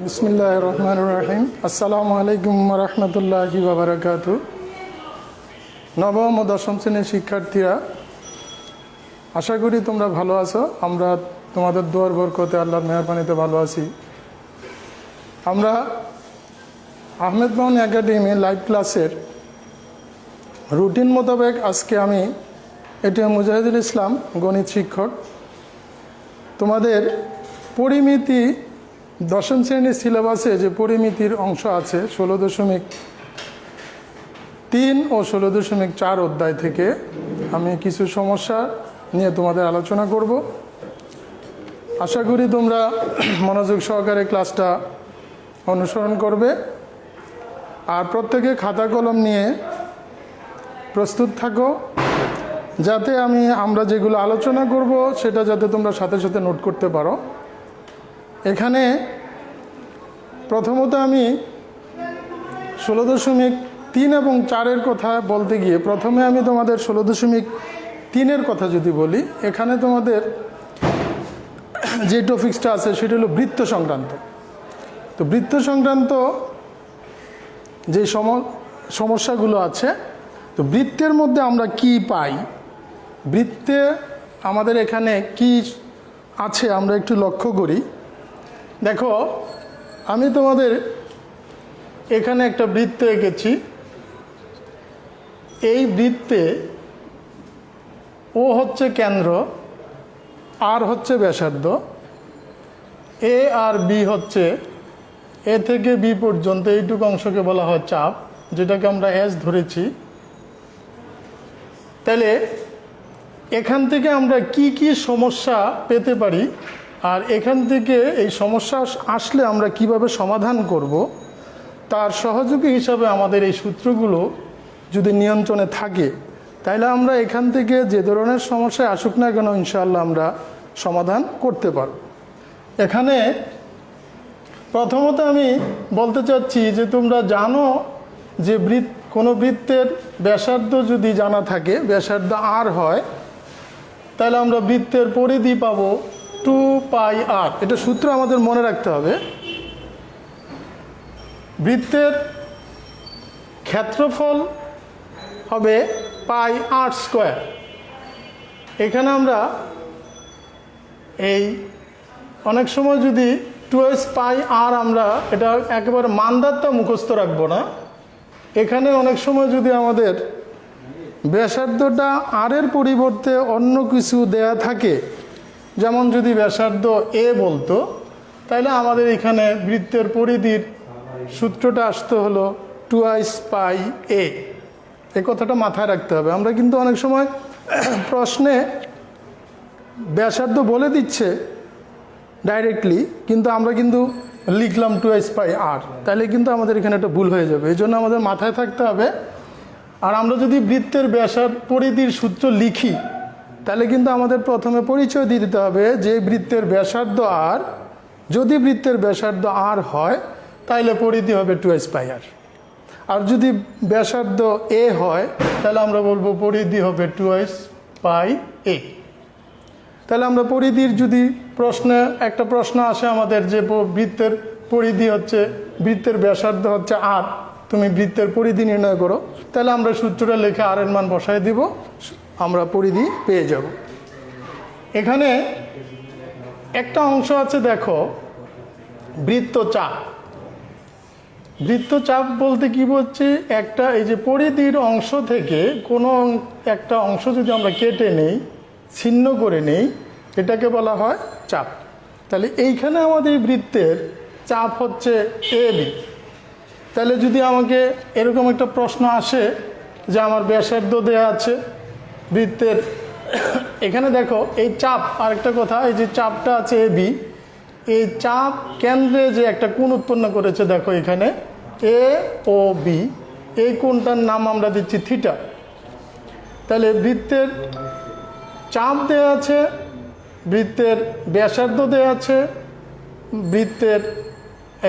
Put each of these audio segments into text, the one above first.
বিসমিল্লাহির রহমানির রহিম। আসসালামু আলাইকুম রহমতুল্লাহি ওয়া বারাকাতু। নবম ও দশম শ্রেণীর শিক্ষার্থীরা, আশা করি তোমরা ভালো আছো। আমরা তোমাদের দোয়ার বরকতে আল্লাহর মেহেরবানিতে ভালো আছি। আমরা আহমেদ মামুন একাডেমি লাইভ ক্লাসের রুটিন মোতাবেক আজকে আমি এটিএম মুজাহিদুল ইসলাম গণিত শিক্ষক তোমাদের পরিমিতি দশম শ্রেণীর সিলেবাসে যে পরিমিতির অংশ আছে 16.3 ও 16.4 অধ্যায় থেকে আমি কিছু সমস্যা নিয়ে তোমাদের আলোচনা করব। আশা করি তোমরা মনোযোগ সহকারে ক্লাসটা অনুসরণ করবে আর প্রত্যেকে খাতা কলম নিয়ে প্রস্তুত থাকো, যাতে আমরা যেগুলো আলোচনা করব সেটা যাতে তোমরা সাথে সাথে নোট করতে পারো। এখানে প্রথমত আমি 16.3 এবং 4 কথা বলতে গিয়ে প্রথমে আমি তোমাদের 16.3 কথা যদি বলি, এখানে তোমাদের যে টপিক্সটা আছে সেটা হলো বৃত্ত সংক্রান্ত। তো বৃত্ত সংক্রান্ত যে সমস্যাগুলো আছে, তো বৃত্তের মধ্যে আমরা কি পাই, বৃত্তে আমাদের এখানে কি আছে আমরা একটু লক্ষ্য করি। দেখো, আমি তোমাদের এখানে একটা বৃত্ত এঁকেছি। এই বৃত্তে ও হচ্ছে কেন্দ্র, আর হচ্ছে ব্যাসার্ধ, এ আর বি হচ্ছে, এ থেকে বি পর্যন্ত এইটুকু অংশকে বলা হয় চাপ, যেটাকে আমরা এস ধরেছি। তাহলে এখান থেকে আমরা কি কি সমস্যা পেতে পারি, আর এখান থেকে এই সমস্যা আসলে আমরা কিভাবে সমাধান করব, তার সহযোগী হিসাবে আমাদের এই সূত্রগুলো যদি নিয়ন্ত্রণে থাকে, তাহলে আমরা এখান থেকে যে ধরনের সমস্যায় আসুক না কেন ইনশাআল্লাহ আমরা সমাধান করতে পারব। এখানে প্রথমত আমি বলতে চাচ্ছি যে তোমরা জানো যে কোনো বৃত্তের ব্যাসার্ধ যদি জানা থাকে, ব্যাসার্ধ আর হয়, তাহলে আমরা বৃত্তের পরিধি পাবো 2πr। এটা সূত্র আমাদের মনে রাখতে হবে। বৃত্তের ক্ষেত্রফল হবে πr²। এখানে আমরা এই অনেক সময় যদি 2πr আমরা এটা একেবারে মানদারটা মুখস্থ রাখবো না। এখানে অনেক সময় যদি আমাদের ব্যাসার্ধটা আর এর পরিবর্তে অন্য কিছু দেয়া থাকে, যেমন যদি ব্যাসার্ধ এ বলতো, তাহলে আমাদের এখানে বৃত্তের পরিধির সূত্রটা আসতে হলো 2πa। এই কথাটা মাথায় রাখতে হবে। আমরা কিন্তু অনেক সময় প্রশ্নে ব্যাসার্ধ বলে দিচ্ছে ডাইরেক্টলি, কিন্তু আমরা কিন্তু লিখলাম 2πr, তাহলে কিন্তু আমাদের এখানে একটা ভুল হয়ে যাবে। এই জন্য আমাদের মাথায় থাকতে হবে। আর আমরা যদি বৃত্তের পরিধির সূত্র লিখি, তাহলে কিন্তু আমাদের প্রথমে পরিচয় দিয়ে দিতে হবে যে বৃত্তের ব্যাসার্ধ আর, যদি বৃত্তের ব্যাসার্ধ আর হয় তাহলে পরিধি হবে 2πr। আর যদি ব্যাসার্ধ এ হয় তাহলে আমরা বলবো পরিধি হবে 2πa। তাহলে আমরা পরিধির যদি একটা প্রশ্ন আসে আমাদের যে বৃত্তের পরিধি হচ্ছে, বৃত্তের ব্যাসার্ধ হচ্ছে আর, তুমি বৃত্তের পরিধি নির্ণয় করো, তাহলে আমরা সূত্রটা লিখে আর এর মান বসায় দিব, আমরা পরিধি পেয়ে যাব। এখানে একটা অংশ আছে, দেখো, বৃত্তচাপ। বৃত্তচাপ বলতে কি বলছি, একটা এই যে পরিধির অংশ থেকে কোনো একটা অংশ যদি আমরা কেটে নেই, ছিন্ন করে নেই, এটাকে বলা হয় চাপ। তাহলে এইখানে আমাদের বৃত্তের চাপ হচ্ছে AB। তাহলে যদি আমাকে এরকম একটা প্রশ্ন আসে যে আমার ব্যাসার্ধ দেয়া আছে বৃত্তের, এখানে দেখো এই চাপ, আরেকটা কথা, এই যে চাপটা আছে AB, এই চাপ কেন্দ্রে যে একটা কোণ উৎপন্ন করেছে, দেখো এখানে AOB, এই কোণটার নাম আমরা দিচ্ছি থিটা। তাহলে বৃত্তের চাপ দেয়া আছে, বৃত্তের ব্যাসার্ধ দেয়া আছে, বৃত্তের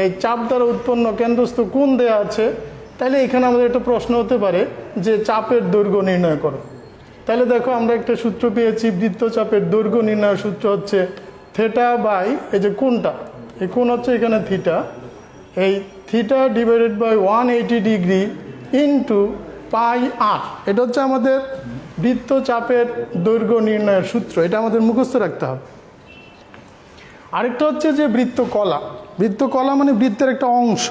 এই চাপ দ্বারা উৎপন্ন কেন্দ্রস্থ কোণ দেয়া আছে। তাহলে এখানে আমাদের একটা প্রশ্ন হতে পারে যে চাপের দৈর্ঘ্য নির্ণয় করো। তাহলে দেখো আমরা একটা সূত্র পেয়েছি, বৃত্তচাপের দৈর্ঘ্য নির্ণয়ের সূত্র হচ্ছে θ বাই এই যে কোণটা, এই কোণ হচ্ছে এখানে থিটা, এই theta divided by 180 degree into pi R, এটা হচ্ছে আমাদের বৃত্তচাপের দৈর্ঘ্য নির্ণয়ের সূত্র। এটা আমাদের মুখস্থ রাখতে হবে। আরেকটা হচ্ছে যে বৃত্তকলা। বৃত্তকলা মানে বৃত্তের একটা অংশ,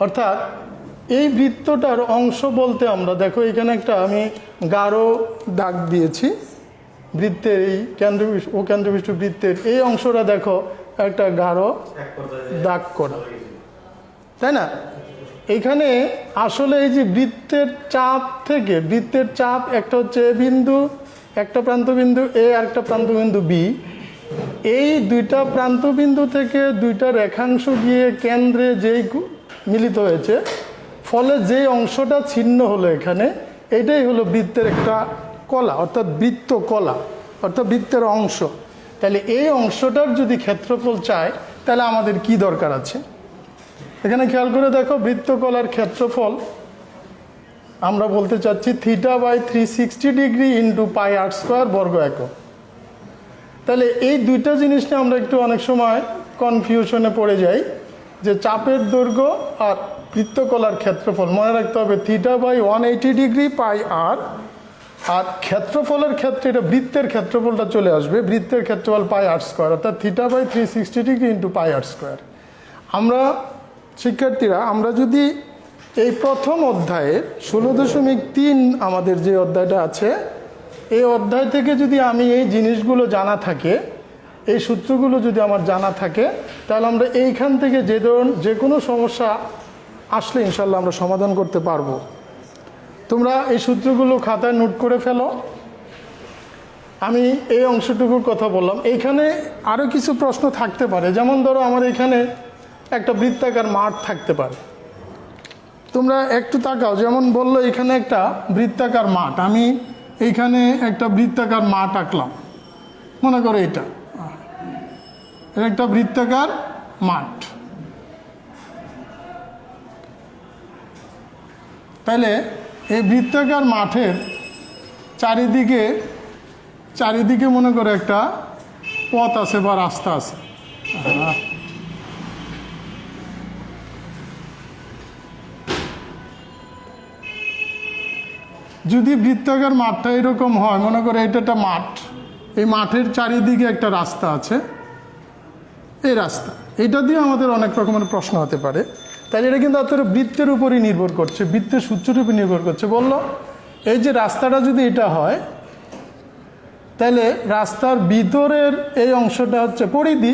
অর্থাৎ এই বৃত্তটার অংশ বলতে আমরা, দেখো এখানে একটা আমি গাঢ় দাগ দিয়েছি বৃত্তের, এই ও কেন্দ্রবিষ্ট বৃত্তের এই অংশটা দেখো একটা গাঢ় দাগ করা, তাই না? এখানে আসলে এই যে বৃত্তের চাপ থেকে, বৃত্তের চাপ একটা হচ্ছে এ বিন্দু, একটা প্রান্তবিন্দু এ আর একটা প্রান্তবিন্দু বি, এই দুইটা প্রান্তবিন্দু থেকে দুইটা রেখাংশ গিয়ে কেন্দ্রে যেই মিলিত হয়েছে, ফলে যে অংশটা ছিন্ন হলো এখানে, এটাই হলো বৃত্তের একটা কলা, অর্থাৎ বৃত্তকলা, অর্থাৎ বৃত্তের অংশ। তাহলে এই অংশটার যদি ক্ষেত্রফল চায় তাহলে আমাদের কি দরকার আছে? এখানে খেয়াল করে দেখো, বৃত্তকলার ক্ষেত্রফল আমরা বলতে চাচ্ছি theta by 360 degree into pi r square বর্গ একক। তাহলে এই দুইটা জিনিস নিয়ে আমরা একটু অনেক সময় কনফিউশনে পড়ে যাই, যে চাপের দৈর্ঘ্য আর বৃত্তকলার ক্ষেত্রফল। মনে রাখতে হবে theta by 180 degree pi r, আর ক্ষেত্রফলের ক্ষেত্রে এটা বৃত্তের ক্ষেত্রফলটা চলে আসবে, বৃত্তের ক্ষেত্রফল পাই আর স্কোয়ার, অর্থাৎ theta by 360 degree into pi r square. আমরা শিক্ষার্থীরা, আমরা যদি এই প্রথম অধ্যায়ের 16.3 আমাদের যে অধ্যায়টা আছে, এই অধ্যায় থেকে যদি আমি এই জিনিসগুলো জানা থাকে, এই সূত্রগুলো যদি আমার জানা থাকে, তাহলে আমরা এইখান থেকে যে কোনো সমস্যা আসলে ইনশাল্লাহ আমরা সমাধান করতে পারবো। তোমরা এই সূত্রগুলো খাতায় নোট করে ফেলো। আমি এই অংশটুকুর কথা বললাম। এইখানে আরও কিছু প্রশ্ন থাকতে পারে, যেমন ধরো আমার এখানে একটা বৃত্তাকার মাঠ থাকতে পারে। তোমরা একটু তাকাও, যেমন বললো এখানে একটা বৃত্তাকার মাঠ, আমি এইখানে একটা বৃত্তাকার মাঠ আঁকলাম, মনে করো এটা একটা বৃত্তাকার মাঠ। তাহলে এই বৃত্তাকার মাঠের চারিদিকে মনে করো একটা পথ আছে বা রাস্তা আছে। যদি বৃত্তাকার মাঠটা এরকম হয়, মনে করো এটা একটা মাঠ, এই মাঠের চারিদিকে একটা রাস্তা আছে, এই রাস্তা, এটা দিয়ে আমাদের অনেক রকমের প্রশ্ন হতে পারে। তাহলে এটা কিন্তু আপনার বৃত্তের উপরই নির্ভর করছে, বৃত্তের সূত্রের উপর নির্ভর করছে। বললো এই যে রাস্তাটা যদি এটা হয়, তাহলে রাস্তার ভিতরের এই অংশটা হচ্ছে পরিধি,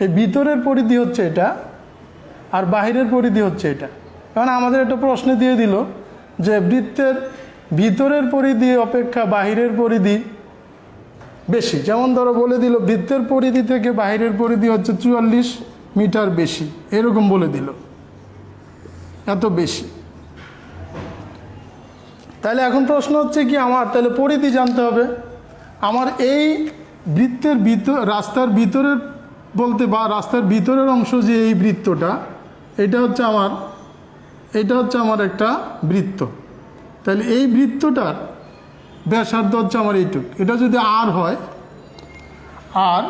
এই ভিতরের পরিধি হচ্ছে এটা, আর বাহিরের পরিধি হচ্ছে এটা। কারণ আমাদের একটা প্রশ্ন দিয়ে দিল যে বৃত্তের ভিতরের পরিধি অপেক্ষা বাহিরের পরিধি বেশি। যেমন ধরো বলে দিল বৃত্তের পরিধি থেকে বাহিরের পরিধি হচ্ছে 44 মিটার বেশি, এরকম বলে দিল, এত বেশি। তাহলে এখন প্রশ্ন হচ্ছে কি, আমার তাহলে পরিধি জানতে হবে। আমার এই বৃত্তের রাস্তার ভিতরের বলতে, বা রাস্তার ভিতরের অংশ যে এই বৃত্তটা, এটা হচ্ছে আমার একটা বৃত্ত। তাহলে এই বৃত্তটার ব্যাসার্ধ হচ্ছে আমার এইটুক, এটা যদি আর হয়, আর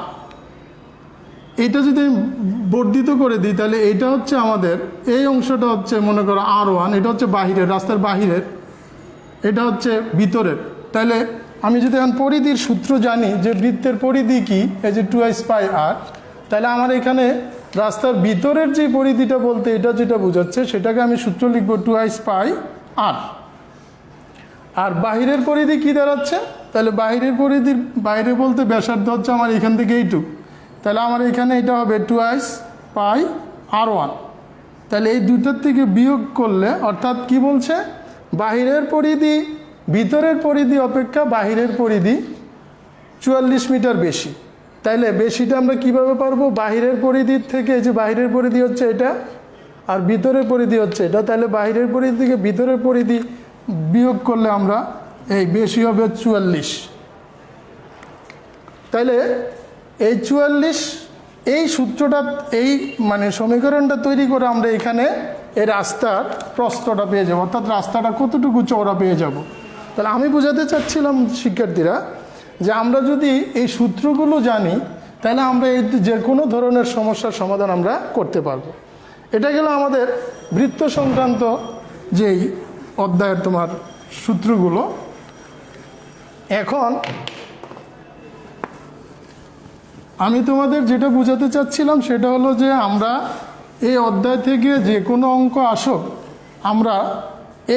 এটা যদি বর্ধিত করে দিই, তাহলে এটা হচ্ছে আমাদের এই অংশটা হচ্ছে মনে করো R1, এটা হচ্ছে বাহিরের, রাস্তার বাহিরের, এটা হচ্ছে ভিতরের। তাহলে আমি যদি এখন পরিধির সূত্র জানি যে বৃত্তের পরিধি কি, এই যে 2 পাই আর, তাহলে আমার এখানে রাস্তার ভিতরের যে পরিধিটা বলতে এটা যেটা বোঝাচ্ছে, সেটাকে আমি সূত্র লিখবো 2 পাই আর। আর বাহিরের পরিধি কি দাঁড়াচ্ছে, তাহলে বাহিরের পরিধির বাইরে বলতে ব্যাসার্ধ হচ্ছে আমার এখান থেকে এইটুক, তাহলে আমার এখানে এটা হবে 2 পাই R1। তাহলে এই দুটার থেকে বিয়োগ করলে, অর্থাৎ কি বলছে, বাহিরের পরিধি ভিতরের পরিধি অপেক্ষা বাহিরের পরিধি 44 মিটার বেশি। তাইলে বেশিটা আমরা কিভাবে পারবো, বাহিরের পরিধির থেকে, এই যে বাহিরের পরিধি হচ্ছে এটা আর ভিতরের পরিধি হচ্ছে এটা, তাহলে বাহিরের পরিধি থেকে ভিতরের পরিধি বিয়োগ করলে আমরা এই বেশি হবে 44। তাইলে এই 44, এই সূত্রটা, এই মানে সমীকরণটা তৈরি করে আমরা এখানে এই রাস্তার প্রস্থটা পেয়ে যাবো, অর্থাৎ রাস্তাটা কতটুকু চওড়া পেয়ে যাব। তাহলে আমি বোঝাতে চাচ্ছিলাম শিক্ষার্থীরা, যে আমরা যদি এই সূত্রগুলো জানি, তাহলে আমরা এই যে কোনো ধরনের সমস্যার সমাধান আমরা করতে পারবো। এটা গেল আমাদের বৃত্ত সংক্রান্ত যেই অধ্যায়ের তোমার সূত্রগুলো। এখন আমি তোমাদের যেটা বোঝাতে চাচ্ছিলাম সেটা হলো যে আমরা এই অধ্যায় থেকে যে কোনো অঙ্ক আসুক আমরা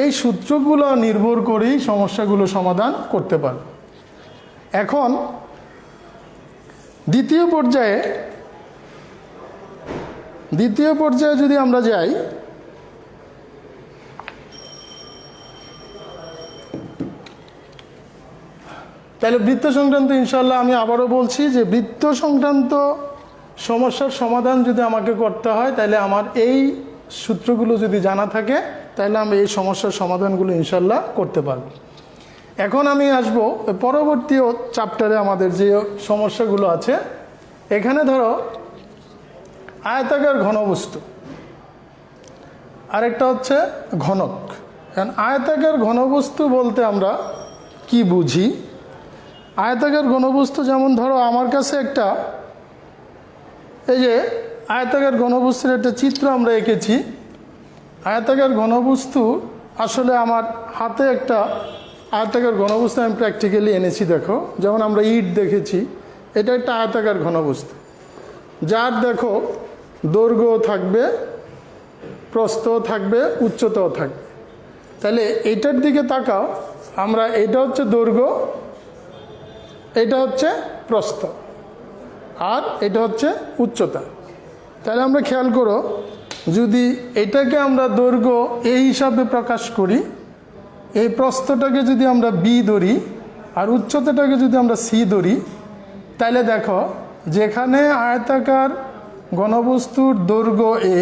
এই সূত্রগুলো নির্ভর করেই সমস্যাগুলো সমাধান করতে পারব। এখন দ্বিতীয় পর্যায়ে যদি আমরা যাই, তাহলে বৃত্ত সংক্রান্ত ইনশাল্লাহ আমি আবারও বলছি যে বৃত্ত সংক্রান্ত সমস্যার সমাধান যদি আমাকে করতে হয় তাহলে আমার এই সূত্রগুলো যদি জানা থাকে তাহলে আমি এই সমস্যার সমাধানগুলো ইনশাল্লাহ করতে পারব। এখন আমি আসব পরবর্তী চ্যাপ্টারে আমাদের যে সমস্যাগুলো আছে। এখানে ধরো আয়তাকার ঘনবস্তু, আরেকটা হচ্ছে ঘনক। কারণ আয়তাকার ঘনবস্তু বলতে আমরা কি বুঝি? আয়তাকার ঘনবস্তু যেমন ধরো আমার কাছে একটা এই যে আয়তাকার ঘনবস্তুর একটা চিত্র আমরা এঁকেছি। আয়তাকার ঘনবস্তু আসলে আমার হাতে একটা আয়তাকার ঘনবস্তু আমি প্র্যাকটিক্যালি এনেছি। দেখো, যেমন আমরা ইট দেখেছি, এটা একটা আয়তাকার ঘনবস্তু যার দেখো দৈর্ঘ্য থাকবে, প্রস্থও থাকবে, উচ্চতাও থাকবে। তাহলে এইটার দিকে তাকাও, আমরা এটা হচ্ছে দৈর্ঘ্য, এটা হচ্ছে প্রস্থ, আর এটা হচ্ছে উচ্চতা। তাহলে আমরা খেয়াল করো, যদি এটাকে আমরা দৈর্ঘ্য এই হিসাবে প্রকাশ করি, এই প্রস্থটাকে যদি আমরা বি ধরি আর উচ্চতাটাকে যদি আমরা সি ধরি, তাহলে দেখো যেখানে আয়তাকার ঘনবস্তুর দৈর্ঘ্য এ,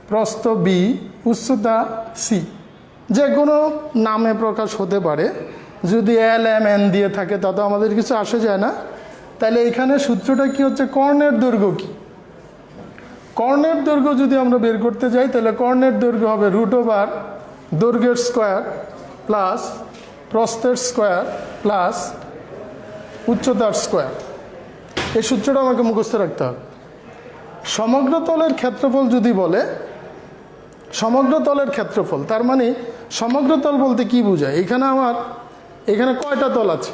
প্রস্থ বি, উচ্চতা সি, যে কোনো নামে প্রকাশ হতে পারে। যদি এল এম এন দিয়ে থাকে তাতে আমাদের কিছু আসে যায় না। তাহলে এখানে সূত্রটা কি হচ্ছে? কর্ণের দৈর্ঘ্য কি? কর্ণের দৈর্ঘ্য যদি আমরা বের করতে যাই তাহলে কর্ণের দৈর্ঘ্য হবে √ দৈর্ঘ্যের স্কোয়ার প্লাস প্রস্থের স্কোয়ার প্লাস উচ্চতার স্কোয়ার। এই সূত্রটা আমাকে মুখস্থ রাখতে হবে। সমগ্র তলের ক্ষেত্রফল যদি বলে, সমগ্র তলের ক্ষেত্রফল তার মানে সমগ্র তল বলতে কি বোঝায়? এখানে কয়টা তল আছে?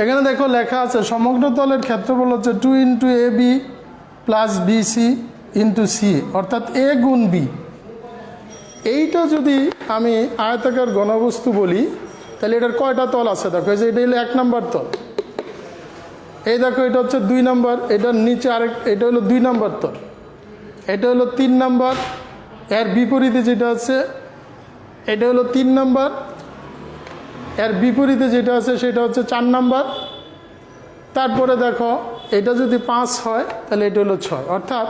এখানে দেখো লেখা আছে সমগ্র তলের ক্ষেত্রফল হচ্ছে 2 × AB + BC × C, অর্থাৎ A গুণ B। এইটা যদি আমি আয়তাকার ঘনবস্তু বলি তাহলে এটার কয়টা তল আছে? দেখো এই যে এটা হলো 1 নম্বর তল, এই দেখো এটা হচ্ছে 2 নম্বর, এটার নিচে এটা হলো 2 নম্বর তল, এটা হলো 3 নম্বর, এর বিপরীতে যেটা আছে এটা হলো 3 নম্বর, এর বিপরীতে যেটা আছে সেটা হচ্ছে 4 নম্বর। তারপরে দেখো এটা যদি 5 হয় তাহলে এটা হলো 6, অর্থাৎ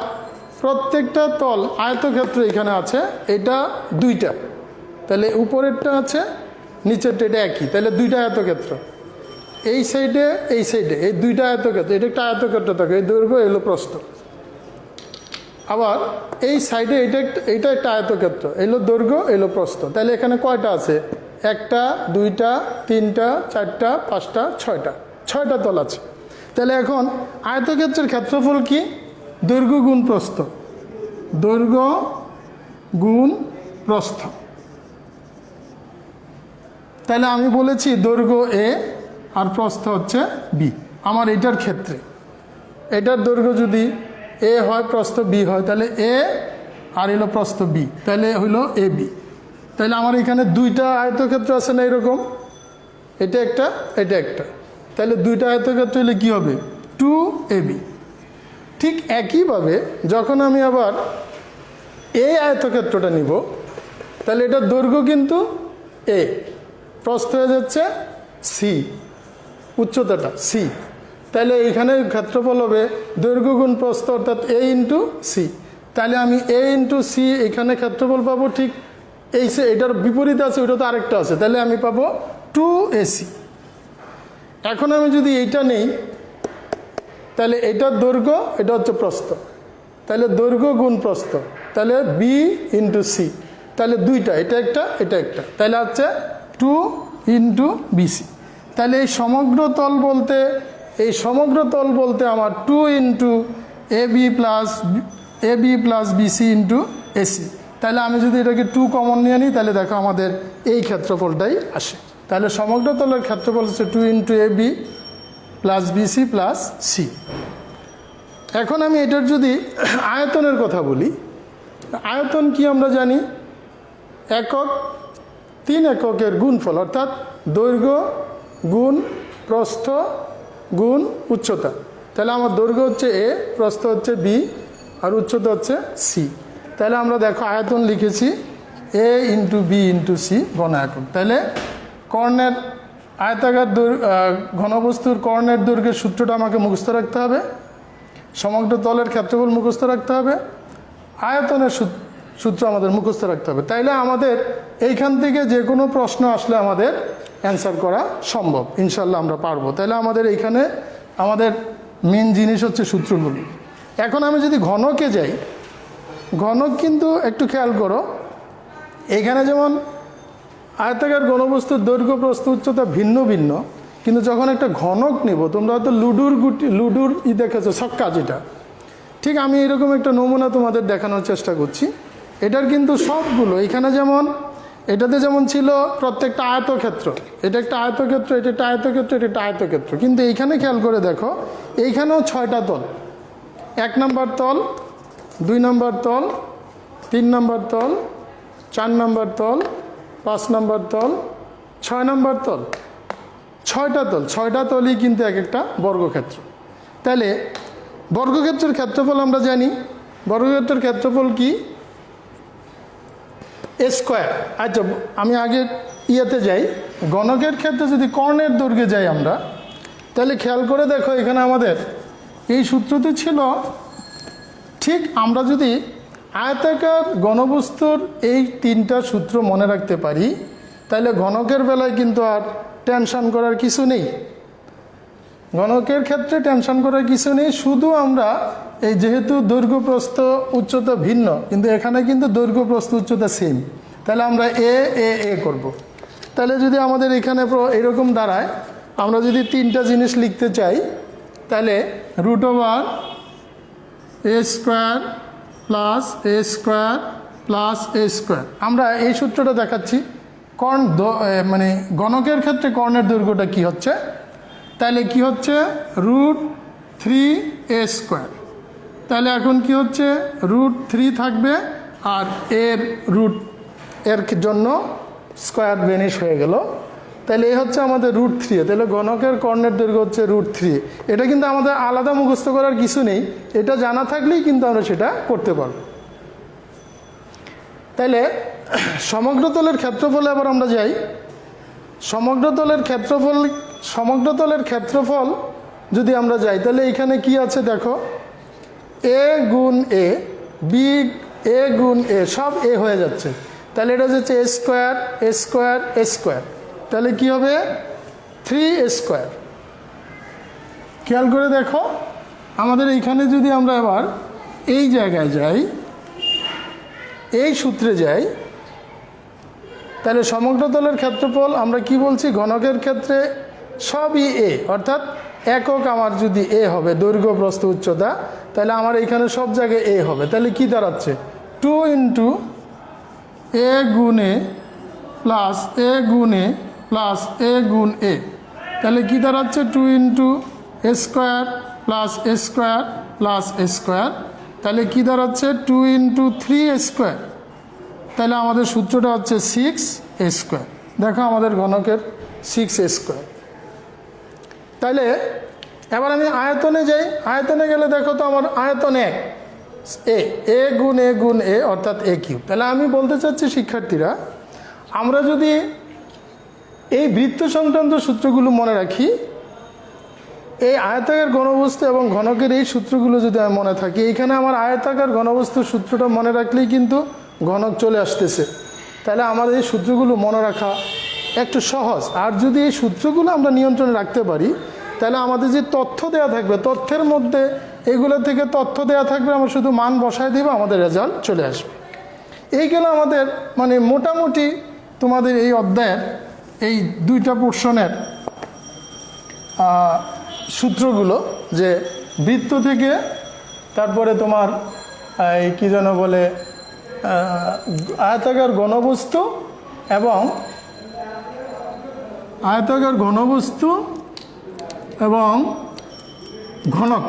প্রত্যেকটা তল আয়তক্ষেত্র এখানে আছে, এটা 2টা। তাহলে উপরেরটা আছে, নিচেরটা, এটা একই। তাহলে 2টা আয়তক্ষেত্র, এই সাইডে এই 2টা আয়তক্ষেত্র। এটা একটা আয়তক্ষেত্র থাকে, এই দৈর্ঘ্য এলো প্রস্থ। আবার এই সাইডে এটা একটা আয়তক্ষেত্র, এলো দৈর্ঘ্য এলো প্রস্থ। তাহলে এখানে কয়টা আছে? 1টা 2টা 3টা 4টা 5টা 6টা তল আছে। তাহলে এখন আয়তক্ষেত্রের ক্ষেত্রফল কি? দৈর্ঘ্য গুণ প্রস্থ, দৈর্ঘ্য গুণ প্রস্থ। তাহলে আমি বলেছি দৈর্ঘ্য এ আর প্রস্থ হচ্ছে বি। আমার এটার ক্ষেত্রে এটার দৈর্ঘ্য যদি এ হয়, প্রস্থ বি হয়, তাহলে এ আর এলো প্রস্থ বি, তাহলে হইল এ বি। তাহলে আমার এখানে 2টা আয়তক্ষেত্র আছে না এরকম, এটা একটা এটা একটা। তাহলে 2টা আয়তক্ষেত্র হলে কী হবে? 2AB। ঠিক একইভাবে যখন আমি আবার এই আয়তক্ষেত্রটা নিব তাহলে এটার দৈর্ঘ্য কিন্তু এ, প্রস্থ হয়ে যাচ্ছে সি, উচ্চতাটা সি। তাহলে এইখানে ক্ষেত্রফল হবে দৈর্ঘ্য গুণ প্রস্থ, অর্থাৎ A × C। তাহলে আমি A × C এখানে ক্ষেত্রফল পাবো, ঠিক এটার বিপরীতে আছে, ওটা তো আরেকটা আছে, তাহলে আমি পাবো 2AC। এখন আমি যদি এইটা নেই তাহলে এটার দৈর্ঘ্য, এটা হচ্ছে প্রস্থ, তাহলে দৈর্ঘ্য গুণ প্রস্থ, তাহলে B × C। তাহলে 2টা, এটা একটা এটা একটা, তাহলে হচ্ছে 2 × BC। তাহলে এই সমগ্র তল বলতে আমার 2 × AB + A B plus BC into AC. তাহলে আমি যদি এটাকে 2 কমন নিয়ে নিই তাহলে দেখো আমাদের এই ক্ষেত্রফলটাই আসে। তাহলে সমগ্র তলের ক্ষেত্রফল হচ্ছে 2 into A B plus BC plus C. এখন আমি এটার যদি আয়তনের কথা বলি, আয়তন কি আমরা জানি, একক 3 এককের গুণফল, অর্থাৎ দৈর্ঘ্য গুণ প্রস্থ গুণ উচ্চতা। তাহলে আমার দৈর্ঘ্য হচ্ছে এ, প্রস্থ হচ্ছে বি, আর উচ্চতা হচ্ছে সি। তাহলে আমরা দেখো আয়তন লিখেছি এ ইন্টু বি ইন্টু সি ঘন একক। তাহলে কর্ণের আয়তাকার ঘনবস্তুর কর্ণের দৈর্ঘ্যের সূত্রটা আমাকে মুখস্থ রাখতে হবে, সমগ্র তলের ক্ষেত্রফল মুখস্থ রাখতে হবে, আয়তনের সূত্র আমাদের মুখস্থ রাখতে হবে। তাইলে আমাদের এইখান থেকে যে কোনো প্রশ্ন আসলে আমাদের অ্যান্সার করা সম্ভব, ইনশাল্লাহ আমরা পারবো। তাহলে আমাদের এইখানে আমাদের মেন জিনিস হচ্ছে সূত্রগুলো। এখন আমি যদি ঘনকে যাই, ঘনক কিন্তু একটু খেয়াল করো, এখানে যেমন আয়তাকার ঘনবস্তুর দৈর্ঘ্য প্রস্থ উচ্চতা ভিন্ন ভিন্ন, কিন্তু যখন একটা ঘনক নিব, তোমরা হয়তো লুডুর দেখেছো ছক্কা, যেটা ঠিক আমি এরকম একটা নমুনা তোমাদের দেখানোর চেষ্টা করছি। এটার কিন্তু সবগুলো এখানে যেমন এটাতে যেমন ছিল প্রত্যেকটা আয়তক্ষেত্র, এটা একটা আয়তক্ষেত্র, এটা একটা আয়তক্ষেত্র, এটা একটা আয়তক্ষেত্র, কিন্তু এইখানে খেয়াল করে দেখো এইখানেও 6টা তল, 1 নম্বর তল, 2 নম্বর তল, 3 নম্বর তল, 4 নম্বর তল, 5 নম্বর তল, 6 নম্বর তল, 6টা তল, 6টা তলই কিন্তু এক একটা বর্গক্ষেত্র। তাহলে বর্গক্ষেত্রের ক্ষেত্রফল আমরা জানি, বর্গক্ষেত্রের ক্ষেত্রফল কি, এ স্কোয়ার। আচ্ছা আমি আগে ইয়েতে যাই, গণকের ক্ষেত্রে যদি কর্ণের দৈর্ঘ্যে যাই আমরা, তাহলে খেয়াল করে দেখো এখানে আমাদের এই সূত্রটি ছিল, ঠিক আমরা যদি আয়তাকার ঘনবস্তুর এই 3টা সূত্র মনে রাখতে পারি, তাহলে ঘনকের বেলায় কিন্তু আর টেনশন করার কিছু নেই। ঘনকের ক্ষেত্রে টেনশন করার কিছু নেই, শুধু আমরা এই যেহেতু দৈর্ঘ্য প্রস্থ উচ্চতা ভিন্ন, কিন্তু এখানে কিন্তু দৈর্ঘ্য প্রস্থ উচ্চতা সেম, তাহলে আমরা এ এ এ করব। তাহলে যদি আমাদের এখানে এরকম দাঁড়ায়, আমরা যদি 3টা জিনিস লিখতে চাই, তাহলে √over a square plus A square plus A square. আমরা এই সূত্রটা দেখাচ্ছি, কর্ণ মানে গণকের ক্ষেত্রে কর্ণের দৈর্ঘ্যটা কি হচ্ছে, তাহলে কি হচ্ছে √3a স্কোয়ার। তাহলে এখন কি হচ্ছে √3 থাকবে, আর এর জন্য স্কোয়ার বেনিশ হয়ে গেল। তাহলে এই হচ্ছে আমাদের √3। তাহলে গণকের কর্ণের দৈর্ঘ্য হচ্ছে √3। এটা কিন্তু আমাদের আলাদা মুখস্থ করার কিছু নেই, এটা জানা থাকলেই কিন্তু আমরা সেটা করতে পারব। তাহলে সমগ্র তলের ক্ষেত্রফলে আবার আমরা যাই, সমগ্র তলের ক্ষেত্রফল যদি আমরা যাই, তাহলে এখানে কি আছে দেখো, এ গুণ এ, বি এ গুণ এ, সব এ হয়ে যাচ্ছে। তাহলে এটা হচ্ছে এ স্কোয়ার এ স্কোয়ার এ স্কোয়ার, তাহলে কি হবে 3a স্কোয়ার। খেয়াল করে দেখো আমাদের এইখানে যদি আমরা এবার এই জায়গায় যাই, এই সূত্রে যাই, তাহলে সমগ্র তলের ক্ষেত্রফল আমরা কি বলছি, ঘনকের ক্ষেত্রে সবই এ, অর্থাৎ একক আমার যদি এ হবে দৈর্ঘ্য প্রস্থ উচ্চতা, তাহলে আমার এইখানে সব জায়গায় এ হবে। তাহলে কি দাঁড়াচ্ছে 2 ইন্টু এ গুণ এ প্লাস এ গুণ এ প্লাস এ গুণ এ। তাহলে কি দাঁড়াচ্ছে 2 ইন্টু এ স্কোয়ার প্লাস এ স্কোয়ার প্লাস এ স্কোয়ার। তাহলে কি দাঁড়াচ্ছে 2 ইন্টু 3a স্কোয়ার। তাহলে আমাদের সূত্রটা হচ্ছে 6a স্কোয়ার। দেখো আমাদের ঘনকের 6a স্কোয়ার। তাহলে এবার আমি আয়তনে যাই, আয়তনে গেলে দেখো তো আমার আয়তন 1 এ গুণ এ গুণ এ, অর্থাৎ এ কিউব। তাহলে আমি বলতে চাচ্ছি শিক্ষার্থীরা, আমরা যদি এই বৃত্ত সংক্রান্ত সূত্রগুলো মনে রাখি, এই আয়তাকার ঘনবস্তু এবং ঘনকের এই সূত্রগুলো যদি আমি মনে থাকি, এইখানে আমার আয়তাকার ঘনবস্তুর সূত্রটা মনে রাখলেই কিন্তু ঘনক চলে আসতেছে। তাহলে আমার এই সূত্রগুলো মনে রাখা একটু সহজ। আর যদি এই সূত্রগুলো আমরা নিয়ন্ত্রণে রাখতে পারি, তাহলে আমাদের যে তথ্য দেওয়া থাকবে, তথ্যের মধ্যে এগুলো থেকে তথ্য দেওয়া থাকবে, আমরা শুধু মান বসায় দেবো, আমাদের রেজাল্ট চলে আসবে। এই গেল আমাদের মানে মোটামুটি তোমাদের এই অধ্যায়ের এই 2টা পোর্শনের সূত্রগুলো, যে বৃত্ত থেকে তারপরে তোমার এই কী যেন বলে আয়তাকার ঘনবস্তু এবং আয়তাকার ঘনবস্তু এবং ঘনক,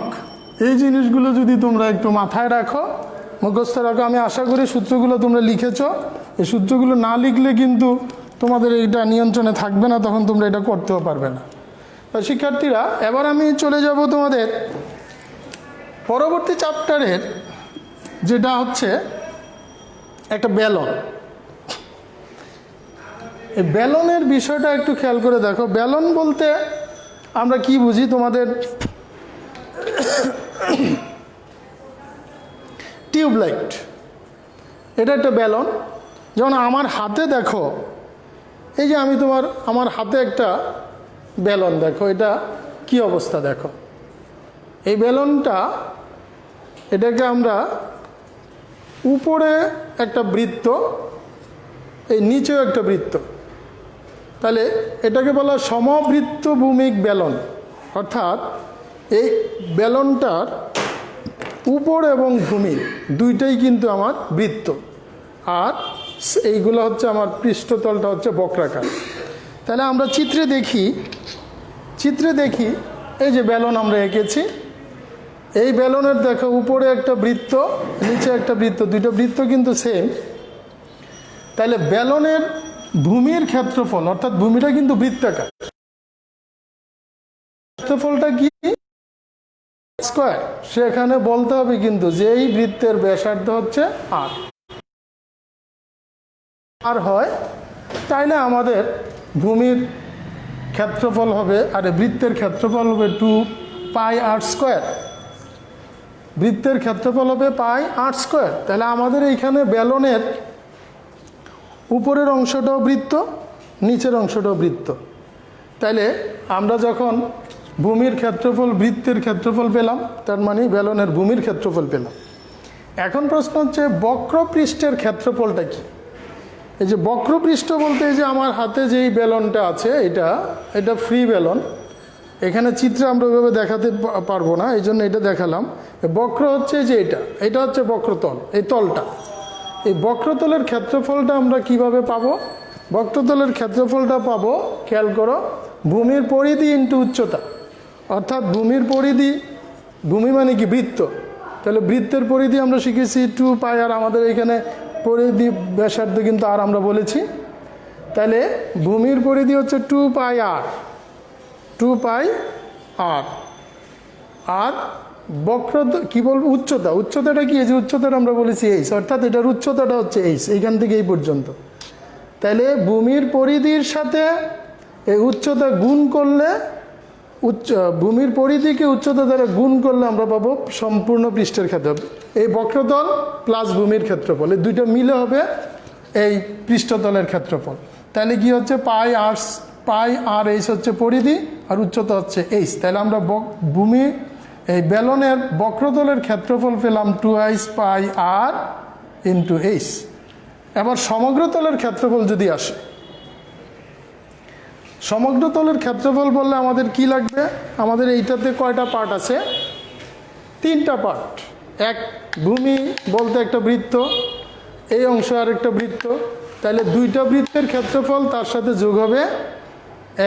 এই জিনিসগুলো যদি তোমরা একটু মাথায় রাখো, মুখস্থ রাখো, আমি আশা করি সূত্রগুলো তোমরা লিখেছ। এই সূত্রগুলো না লিখলে কিন্তু তোমাদের এইটা নিয়ন্ত্রণে থাকবে না, তখন তোমরা এটা করতেও পারবে না। শিক্ষার্থীরা, এবার আমি চলে যাব তোমাদের পরবর্তী চ্যাপ্টারের, যেটা হচ্ছে একটা বেলন। এই বেলনের বিষয়টা একটু খেয়াল করে দেখো। বেলন বলতে আমরা কি বুঝি? তোমাদের টিউবলাইট, এটা একটা বেলন। যেমন আমার হাতে দেখো, এই যে আমি আমার হাতে একটা বেলন, দেখো এটা কি অবস্থা দেখো। এই বেলনটা, এটাকে আমরা উপরে একটা বৃত্ত, এই নিচেও একটা বৃত্ত, তাহলে এটাকে বলা সমবৃত্ত ভূমিক বেলন। অর্থাৎ এই বেলনটার উপর এবং ভূমি দুইটাই কিন্তু আমার বৃত্ত, আর এইগুলো হচ্ছে আমার পৃষ্ঠতলটা হচ্ছে বক্রাকার। তাহলে আমরা চিত্রে দেখি এই যে বেলন আমরা এঁকেছি, এই বেলনের দেখো উপরে একটা বৃত্ত, নিচে একটা বৃত্ত, দুইটা বৃত্ত কিন্তু সেম। তাহলে বেলনের ভূমির ক্ষেত্রফল, অর্থাৎ ভূমিটা কিন্তু বৃত্তাকার, ক্ষেত্রফলটা কি? স্কয়ার। সেখানে বলতে হবে কিন্তু যে এই বৃত্তের ব্যাসার্ধ হচ্ছে আর হয়, তাইলে আমাদের ভূমির ক্ষেত্রফল হবে, আর বৃত্তের ক্ষেত্রফল হবে 2πr²। বৃত্তের ক্ষেত্রফল হবে πr²। তাহলে আমাদের এইখানে বেলনের উপরের অংশটাও বৃত্ত, নিচের অংশটাও বৃত্ত। তাইলে আমরা যখন ভূমির ক্ষেত্রফল বৃত্তের ক্ষেত্রফল পেলাম, তার মানে বেলনের ভূমির ক্ষেত্রফল পেলাম। এখন প্রশ্ন হচ্ছে বক্রপৃষ্ঠের ক্ষেত্রফলটা কি? এই যে বক্রপৃষ্ঠ বলতে, এই যে আমার হাতে যেই বেলনটা আছে, এটা ফ্রি বেলন। এখানে চিত্রে আমরা ওইভাবে দেখাতে পারবো না, এই জন্য এটা দেখালাম। বক্র হচ্ছে যে এটা হচ্ছে বক্রতল, এই তলটা। এই বক্রতলের ক্ষেত্রফলটা আমরা কিভাবে পাবো? বক্রতলের ক্ষেত্রফলটা পাবো, খেয়াল করো, ভূমির পরিধি ইন্টু উচ্চতা। অর্থাৎ ভূমির পরিধি, ভূমি মানে কি? বৃত্ত। তাহলে বৃত্তের পরিধি আমরা শিখেছি 2π, আর আমাদের এখানে পরিধি ব্যাসার্ধ কিন্তু আর আমরা বলেছি। তাহলে ভূমির পরিধি হচ্ছে 2πr, 2πr। আর কি বলবো? উচ্চতাটা কি? এই যে উচ্চতাটা আমরা বলেছি এইচ, অর্থাৎ এটার উচ্চতাটা হচ্ছে এইচ, এইখান থেকে এই পর্যন্ত। তাহলে ভূমির পরিধির সাথে এই উচ্চতা গুণ করলে, ভূমির পরিধিকে উচ্চতা দ্বারা গুণ করলে আমরা পাবো সম্পূর্ণ পৃষ্ঠের ক্ষেত্রফল। এই বক্রতল প্লাস ভূমির ক্ষেত্রফল, এই দুইটা মিলে হবে এই পৃষ্ঠতলের ক্ষেত্রফল। তাহলে কি হচ্ছে? πr/h হচ্ছে পরিধি, আর উচ্চতা হচ্ছে এইচ। তাহলে আমরা ভূমি, এই বেলনের বক্রতলের ক্ষেত্রফল পেলাম 2πr × h। এবার সমগ্রতলের ক্ষেত্রফল যদি আসে, সমগ্রতলের ক্ষেত্রফল বললে আমাদের কি লাগবে? আমাদের এইটাতে কয়টা পার্ট আছে? 3টা পার্ট। এক, ভূমি বলতে একটা বৃত্ত, এই অংশ আর একটা বৃত্ত। তাহলে 2টা বৃত্তের ক্ষেত্রফল, তার সাথে যোগ হবে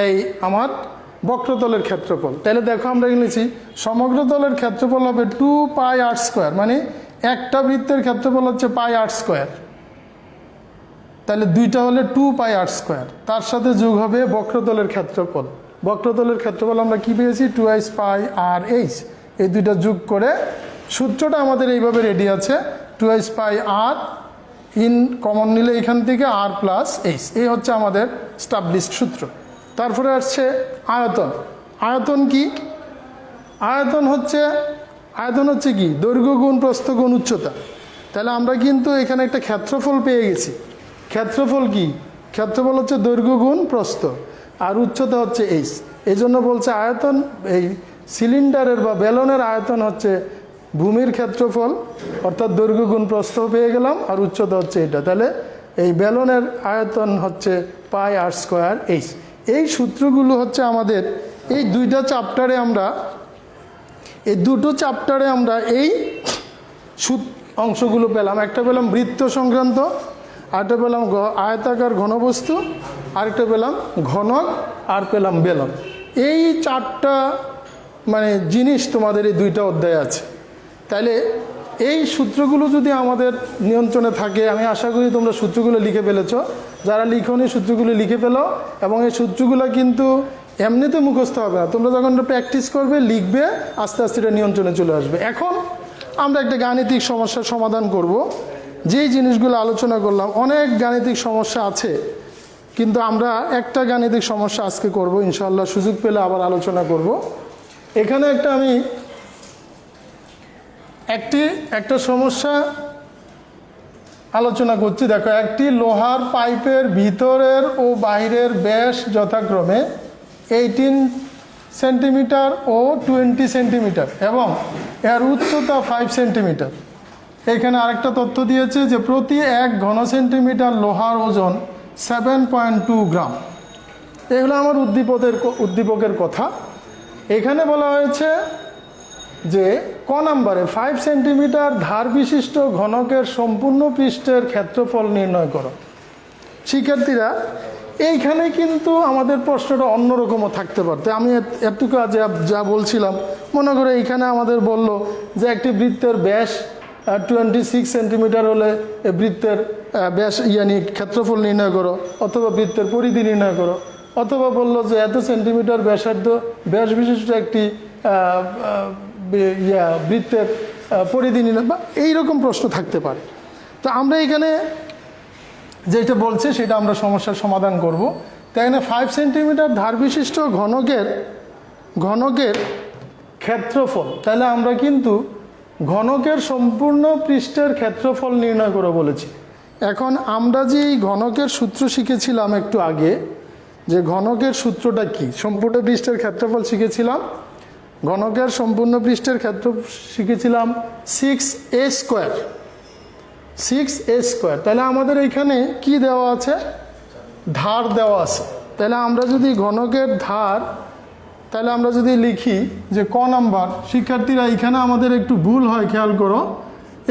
এই আমার বক্রতলের ক্ষেত্রফল। তাহলে দেখো আমরা লিখেছি সমগ্রতলের ক্ষেত্রফল হবে 2πr², মানে একটা বৃত্তের ক্ষেত্রফল হচ্ছে πr²। তাহলে 2টা হলে 2πr², তার সাথে যোগ হবে বক্রতলের ক্ষেত্রফল। বক্রতলের ক্ষেত্রফল আমরা কি পেয়েছি? 2πr/h। এই দুইটা যোগ করে সূত্রটা আমাদের এইভাবে রেডি আছে, 2πr কমন নিলে এখান থেকে r + h, এই হচ্ছে আমাদের স্টাবলিশড সূত্র। তারপরে আসছে আয়তন। আয়তন কি? আয়তন হচ্ছে কি? দৈর্ঘ্য গুণ প্রস্থ গুণ উচ্চতা। তাহলে আমরা কিন্তু এখানে একটা ক্ষেত্রফল পেয়ে গেছি। ক্ষেত্রফল কি? ক্ষেত্রফল হচ্ছে দৈর্ঘ্য গুণ প্রস্থ, আর উচ্চতা হচ্ছে এইচ। এই জন্য বলছে আয়তন, এই সিলিন্ডারের বা বেলনের আয়তন হচ্ছে ভূমির ক্ষেত্রফল, অর্থাৎ দৈর্ঘ্য গুণ প্রস্থ পেয়ে গেলাম, আর উচ্চতা হচ্ছে এটা। তাহলে এই বেলনের আয়তন হচ্ছে πr²h। এই সূত্রগুলো হচ্ছে আমাদের এই দুটো চ্যাপ্টারে আমরা এই অংশগুলো পেলাম। একটা পেলাম বৃত্ত সংক্রান্ত, আরেকটা পেলাম আয়তাকার ঘনবস্তু, আরেকটা পেলাম ঘনক, আর পেলাম বেলন। এই 4টা মানে জিনিস তোমাদের এই 2টা অধ্যায় আছে। তাহলে এই সূত্রগুলো যদি আমাদের নিয়ন্ত্রণে থাকে, আমি আশা করি তোমরা সূত্রগুলো লিখে ফেলেছ। যারা লিখোনি সূত্রগুলো লিখে ফেলো, এবং এই সূত্রগুলো কিন্তু এমনিতে মুখস্থ হবে না, তোমরা যখন প্র্যাকটিস করবে, লিখবে, আস্তে আস্তে এটা নিয়ন্ত্রণে চলে আসবে। এখন আমরা একটা গাণিতিক সমস্যার সমাধান করব। যেই জিনিসগুলো আলোচনা করলাম, অনেক গাণিতিক সমস্যা আছে, কিন্তু আমরা একটা গাণিতিক সমস্যা আজকে করব, ইনশাআল্লাহ সুযোগ পেলে আবার আলোচনা করব। এখানে আমি একটা সমস্যা আলোচনা করছি। দেখো, একটি লোহার পাইপের ভিতরের ও বাইরের ব্যাস যথাক্রমে 18 সেন্টিমিটার ও 20 সেন্টিমিটার এবং এর উচ্চতা 5 সেন্টিমিটার। এখানে আরেকটা তথ্য দিয়েছে যে প্রতি 1 ঘন সেন্টিমিটার লোহার ওজন 7.2 গ্রাম। এগুলো আমার উদ্দীপকের কথা। এখানে বলা হয়েছে যে ক নম্বরে 5 সেন্টিমিটার ধার বিশিষ্ট ঘনকের সম্পূর্ণ পৃষ্ঠের ক্ষেত্রফল নির্ণয় করো। শিক্ষার্থীরা, এইখানে কিন্তু আমাদের প্রশ্নটা অন্যরকমও থাকতে পারত। আমি এতটুকু যা বলছিলাম, মনে করে এইখানে আমাদের বলল যে একটি বৃত্তের ব্যাস 26 সেন্টিমিটার হলে বৃত্তের ব্যাস ক্ষেত্রফল নির্ণয় করো, অথবা বৃত্তের পরিধি নির্ণয় করো, অথবা বলল যে এত সেন্টিমিটার ব্যাস বিশিষ্ট একটি বৃত্তের পরিধি নির্ণয়, বা এইরকম প্রশ্ন থাকতে পারে। তো আমরা এখানে যেটা বলছে সেটা আমরা সমস্যার সমাধান করব। তাই এখানে 5 সেন্টিমিটার ধার বিশিষ্ট ঘনকের ক্ষেত্রফল, তাহলে আমরা কিন্তু ঘনকের সম্পূর্ণ পৃষ্ঠের ক্ষেত্রফল নির্ণয় করে বলেছি। এখন আমরা যে এই ঘনকের সূত্র শিখেছিলাম একটু আগে, যে ঘনকের সূত্রটা কি, সম্পূর্ণ পৃষ্ঠের ক্ষেত্রফল শিখেছিলাম, ঘনকের সম্পূর্ণ পৃষ্ঠের ক্ষেত্রফল শিখেছিলাম 6a স্কোয়ার। 6a square. তাহলে আমাদের এইখানে কি দেওয়া আছে, ধার দেওয়া আছে। তাহলে আমরা যদি ঘনকের ধার, তাহলে আমরা যদি লিখি যে ক নাম্বার, শিক্ষার্থীরা এখানে আমাদের একটু ভুল হয়, খেয়াল করো।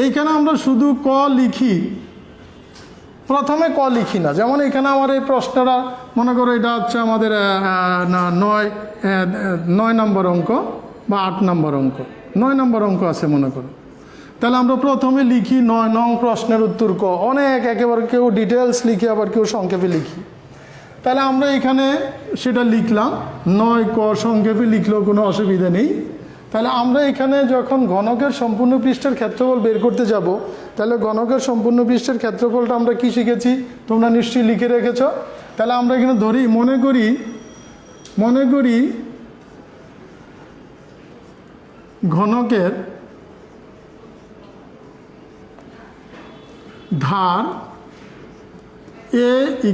এইখানে আমরা শুধু ক লিখি, প্রথমে ক লিখি না। যেমন এখানে আমার এই প্রশ্নটা মনে করো এটা হচ্ছে আমাদের 9 নম্বর অঙ্ক বা 8 নম্বর অঙ্ক, 9 নম্বর অঙ্ক আছে মনে করো। তাহলে আমরা প্রথমে লিখি 9 নং প্রশ্নের উত্তর ক, অনেক একেবারে কেউ ডিটেলস লিখি, আবার কেউ সংক্ষেপে লিখি। তাহলে আমরা এখানে সেটা লিখলাম 9 ক, সংক্ষেপে লিখলেও কোনো অসুবিধা নেই। তাহলে আমরা এখানে যখন ঘনকের সম্পূর্ণ পৃষ্ঠের ক্ষেত্রফল বের করতে যাব, তাহলে ঘনকের সম্পূর্ণ পৃষ্ঠের ক্ষেত্রফলটা আমরা কি শিখেছি, তোমরা নিশ্চয়ই লিখে রেখেছ। তাহলে আমরা এখানে ধরি, মনে করি ঘনকের ধার a =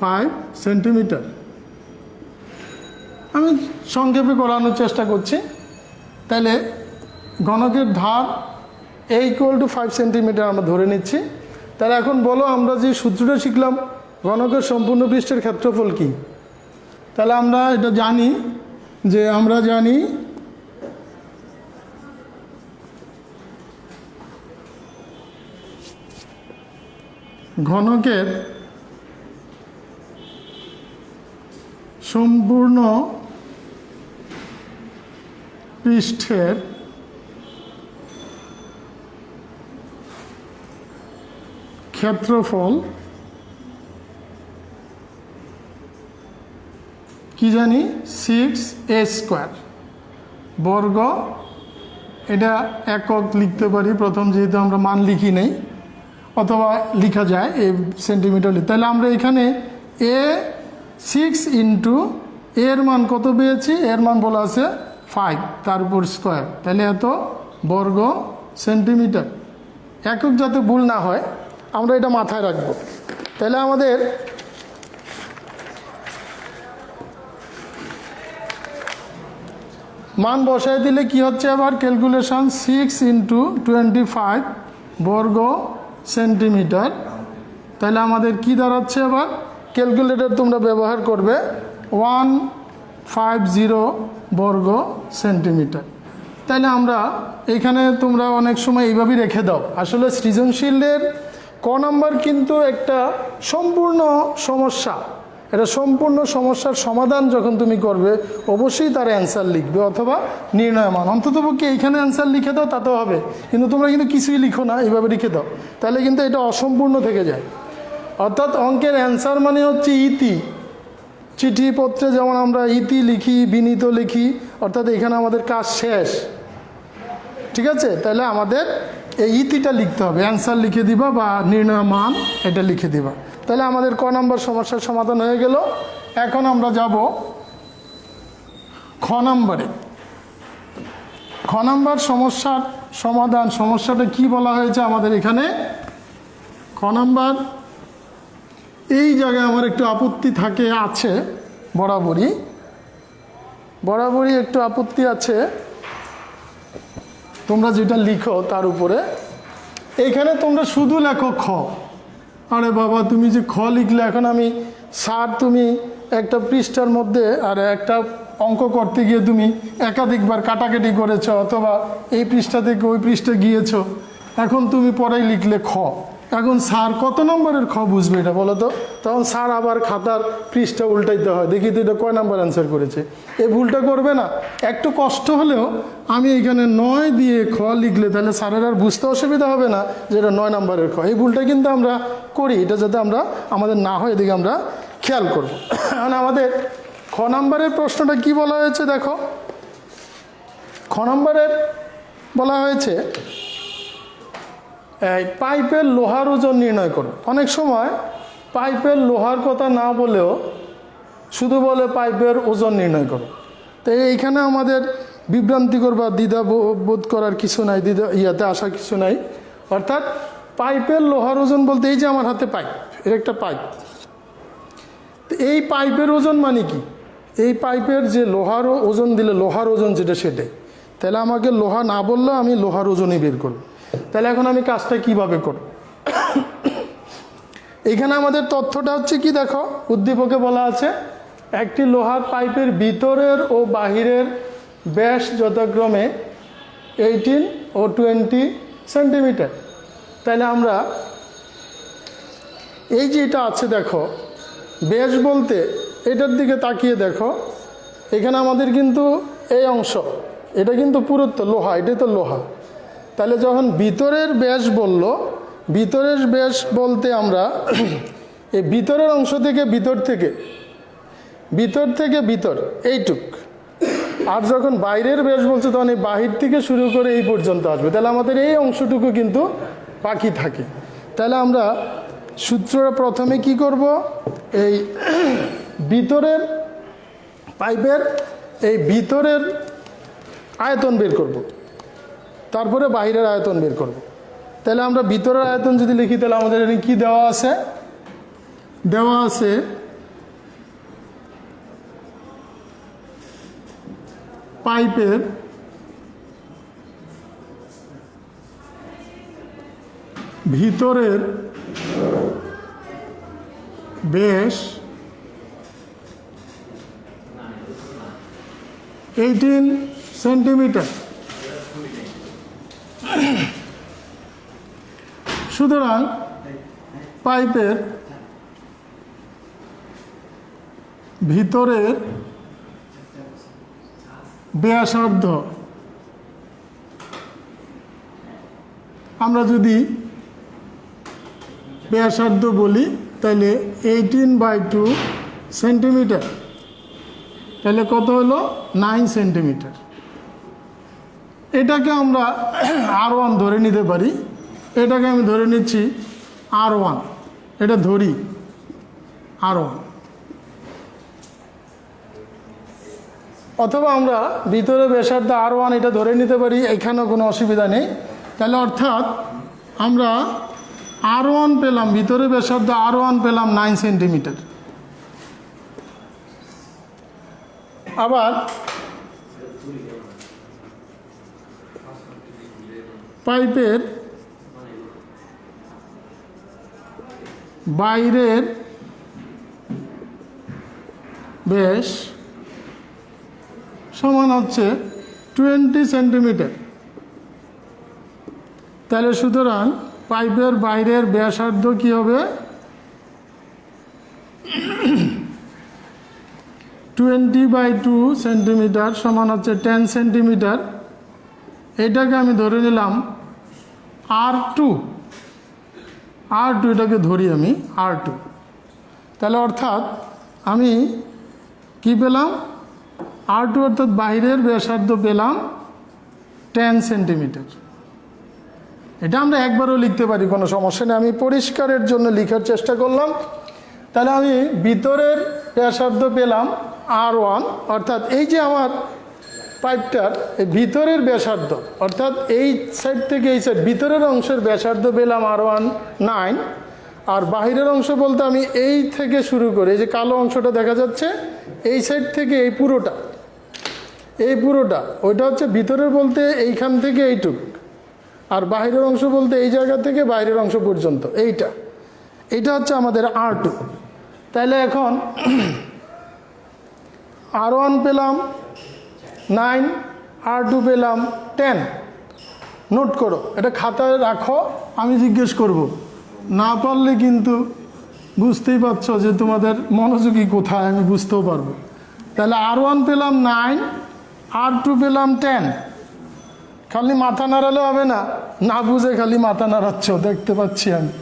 5 সেন্টিমিটার। আমি সংক্ষেপে করানোর চেষ্টা করছি। তাহলে ঘনকের ধার a = 5 সেন্টিমিটার আমরা ধরে নিচ্ছি। তাহলে এখন বলো, আমরা যে সূত্রটা শিখলাম ঘনকের সম্পূর্ণ পৃষ্ঠের ক্ষেত্রফল কি, তাহলে আমরা এটা জানি যে আমরা জানি ঘনকের সম্পূর্ণ পৃষ্ঠের ক্ষেত্রফল কি জানি 6a স্কোয়ার বর্গ। এটা একক লিখতে পারি প্রথম, যেহেতু আমরা মান লিখি নেই, অথবা লিখা যায় এই সেন্টিমিটার। তাহলে আমরা এখানে a 6 ইন্টু এর মান কত পেয়েছি, এর মান বলা আছে 5, তার উপর স্কোয়ার, তাহলে এত বর্গ সেন্টিমিটার। একক যাতে ভুল না হয় আমরা এটা মাথায় রাখব। তাহলে আমাদের মান বসায় দিলে কি হচ্ছে, আবার ক্যালকুলেশন 6 ইন্টু 25 বর্গ সেন্টিমিটার। তাহলে আমাদের কি দাঁড়াচ্ছে, আবার ক্যালকুলেটর তোমরা ব্যবহার করবে, 150 বর্গ সেন্টিমিটার। তাহলে আমরা এখানে তোমরা অনেক সময় এইভাবেই রেখে দাও। আসলে সৃজনশীলের ক নাম্বার কিন্তু একটা সম্পূর্ণ সমস্যা, এটা সম্পূর্ণ সমস্যার সমাধান যখন তুমি করবে অবশ্যই তার অ্যান্সার লিখবে অথবা নির্ণয়মান, অন্ততপক্ষে এইখানে অ্যান্সার লিখে দাও তাতেও হবে, কিন্তু তোমরা কিন্তু কিছুই লিখো না, এইভাবে লিখে দাও, তাহলে কিন্তু এটা অসম্পূর্ণ থেকে যায়। অর্থাৎ অঙ্কের অ্যান্সার মানে হচ্ছে ইতি, চিঠিপত্রে যেমন আমরা ইতি লিখি, বিনীত লিখি, অর্থাৎ এখানে আমাদের কাজ শেষ, ঠিক আছে? তাহলে আমাদের এই ইতিটা লিখতে হবে, অ্যান্সার লিখে দিবা বা নির্ণয় মান এটা লিখে দিবা। তাহলে আমাদের ক নম্বর সমস্যার সমাধান হয়ে গেল। এখন আমরা যাব খ নম্বরে। খ নম্বর সমস্যার সমাধান, সমস্যাটা কি বলা হয়েছে আমাদের এখানে? খ নম্বর এই জায়গায় আমার একটু আপত্তি আছে, বরাবরই একটু আপত্তি আছে তোমরা যেটা লিখো তার উপরে। এইখানে তোমরা শুধু লেখো খ। আরে বাবা, তুমি যে খ লিখলে, এখন আমি স্যার তুমি একটা পৃষ্ঠার মধ্যে আর একটা অঙ্ক করতে গিয়ে তুমি একাধিকবার কাটাকাটি করেছো, অথবা এই পৃষ্ঠা থেকে ওই পৃষ্ঠা গিয়েছো, এখন তুমি পরেই লিখলে খ। এখন স্যার কত নম্বরের খ বুঝবে এটা বলো তো? তখন স্যার আবার খাতার পৃষ্ঠা উল্টাইতে হয়, দেখি তো এটা কয় নাম্বার অ্যান্সার করেছে। এই ভুলটা করবে না। একটু কষ্ট হলেও আমি এখানে 9 দিয়ে খ লিখলে তাহলে স্যারের আর বুঝতে অসুবিধা হবে না যে এটা 9 নম্বরের খ। এই ভুলটা কিন্তু আমরা করি, এটা যাতে আমাদের না হয় এদিকে আমরা খেয়াল করব। এখন আমাদের খ নম্বরের প্রশ্নটা কি বলা হয়েছে দেখো। খ নম্বরের বলা হয়েছে এই পাইপের লোহার ওজন নির্ণয় করো। অনেক সময় পাইপের লোহার কথা না বলেও শুধু বলে পাইপের ওজন নির্ণয় করো। তো এইখানে আমাদের বিভ্রান্তিকর বা দ্বিধা বোধ করার কিছু নাই, ইয়াতে আসার কিছু নাই। অর্থাৎ পাইপের লোহার ওজন বলতে এই যে আমার হাতে পাইপ, এর একটা পাইপ, তো এই পাইপের ওজন মানে কি? এই পাইপের যে লোহার ওজন দিলে লোহার ওজন যেটা সেটাই, তাহলে আমাকে লোহা না বললেও আমি লোহার ওজনই বের করব। তাহলে এখন আমি কাজটা কিভাবে করব? এখানে আমাদের তথ্যটা হচ্ছে কি দেখো, উদ্দীপকে বলা আছে একটি লোহার পাইপের ভিতরের ও বাহিরের ব্যাস যথাক্রমে 18 ও 20 সেন্টিমিটার। তাহলে আমরা এই যে এটা আছে দেখো, ব্যাস বলতে এটার দিকে তাকিয়ে দেখো, এখানে আমাদের কিন্তু এই অংশ, এটা কিন্তু পুরো তো লোহা, এটাই তো লোহা। তাহলে যখন ভিতরের ব্যাস বলল, ভিতরের ব্যাস বলতে আমরা এই ভিতরের অংশ থেকে ভিতর এইটুক, আর যখন বাইরের ব্যাস বলছে তখন এই বাহির থেকে শুরু করে এই পর্যন্ত আসবে। তাহলে আমাদের এই অংশটুকু কিন্তু বাকি থাকে। তাহলে আমরা সূত্রটা প্রথমে কি করব, এই ভিতরের পাইপের এই ভিতরের আয়তন বের করব, তারপরে বাইরের আয়তন বের করব। তাহলে আমরা ভিতরের আয়তন যদি লিখি, তাহলে আমাদের এখানে কি দেওয়া আছে পাইপের ভিতরের ব্যাস 18 সেন্টিমিটার। সুতরাং পাইপের ভিতরের ব্যাসার্ধ আমরা যদি ব্যাসার্ধ বলি, তাহলে 18/2 সেন্টিমিটার, তাহলে কত হলো 9 সেন্টিমিটার। এটাকে আমরা R1 ধরে নিতে পারি, এটাকে আমি ধরে নিচ্ছি R1, এটা ধরি R1, অথবা আমরা ভিতরে ব্যাসার্ধ R1 এটা ধরে নিতে পারি, এখানেও কোনো অসুবিধা নেই। তাহলে অর্থাৎ আমরা R1 পেলাম, ভিতরে ব্যাসার্ধ R1 পেলাম 9 সেন্টিমিটার। আবার পাইপের বাইরের ব্যাস সমান হচ্ছে 20 সেন্টিমিটার। তাহলে সুতরাং পাইপের বাইরের ব্যাসার্ধ কি হবে 20/2 সেন্টিমিটার সমান হচ্ছে 10 সেন্টিমিটার। এটাকে আমি ধরে নিলাম R2, এটাকে ধরি আমি R2। তাহলে অর্থাৎ আমি কি পেলাম R2 অর্থাৎ বাইরের ব্যাসার্ধ পেলাম 10 সেন্টিমিটার। এটা আমরা একবারও লিখতে পারি, কোনো সমস্যা নেই, আমি পরিষ্কারের জন্য লেখার চেষ্টা করলাম। তাহলে আমি ভিতরের ব্যাসার্ধ পেলাম R1, অর্থাৎ এই যে আমার পাইপটার এই ভিতরের ব্যাসার্ধ, অর্থাৎ এই সাইড থেকে এই সাইড ভিতরের অংশের ব্যাসার্ধ পেলাম R1 9, আর বাহিরের অংশ বলতে আমি এই থেকে শুরু করে এই যে কালো অংশটা দেখা যাচ্ছে এই সাইড থেকে এই পুরোটা ওইটা হচ্ছে ভিতরের বলতে এইখান থেকে এইটুক, আর বাহিরের অংশ বলতে এই জায়গা থেকে বাইরের অংশ পর্যন্ত এইটা হচ্ছে আমাদের R2। তাহলে এখন R1 পেলাম 9, R2 পেলাম 10। নোট করো, এটা খাতায় রাখো, আমি জিজ্ঞেস করব, না পারলে কিন্তু বুঝতেই পারছো যে তোমাদের মনোযোগী কোথায়, আমি বুঝতেও পারবো। তাহলে R1 পেলাম 9, R2 পেলাম 10। খালি মাথা নাড়ালে হবে না, না বুঝে খালি মাথা নাড়াচ্ছ দেখতে পাচ্ছি আমি,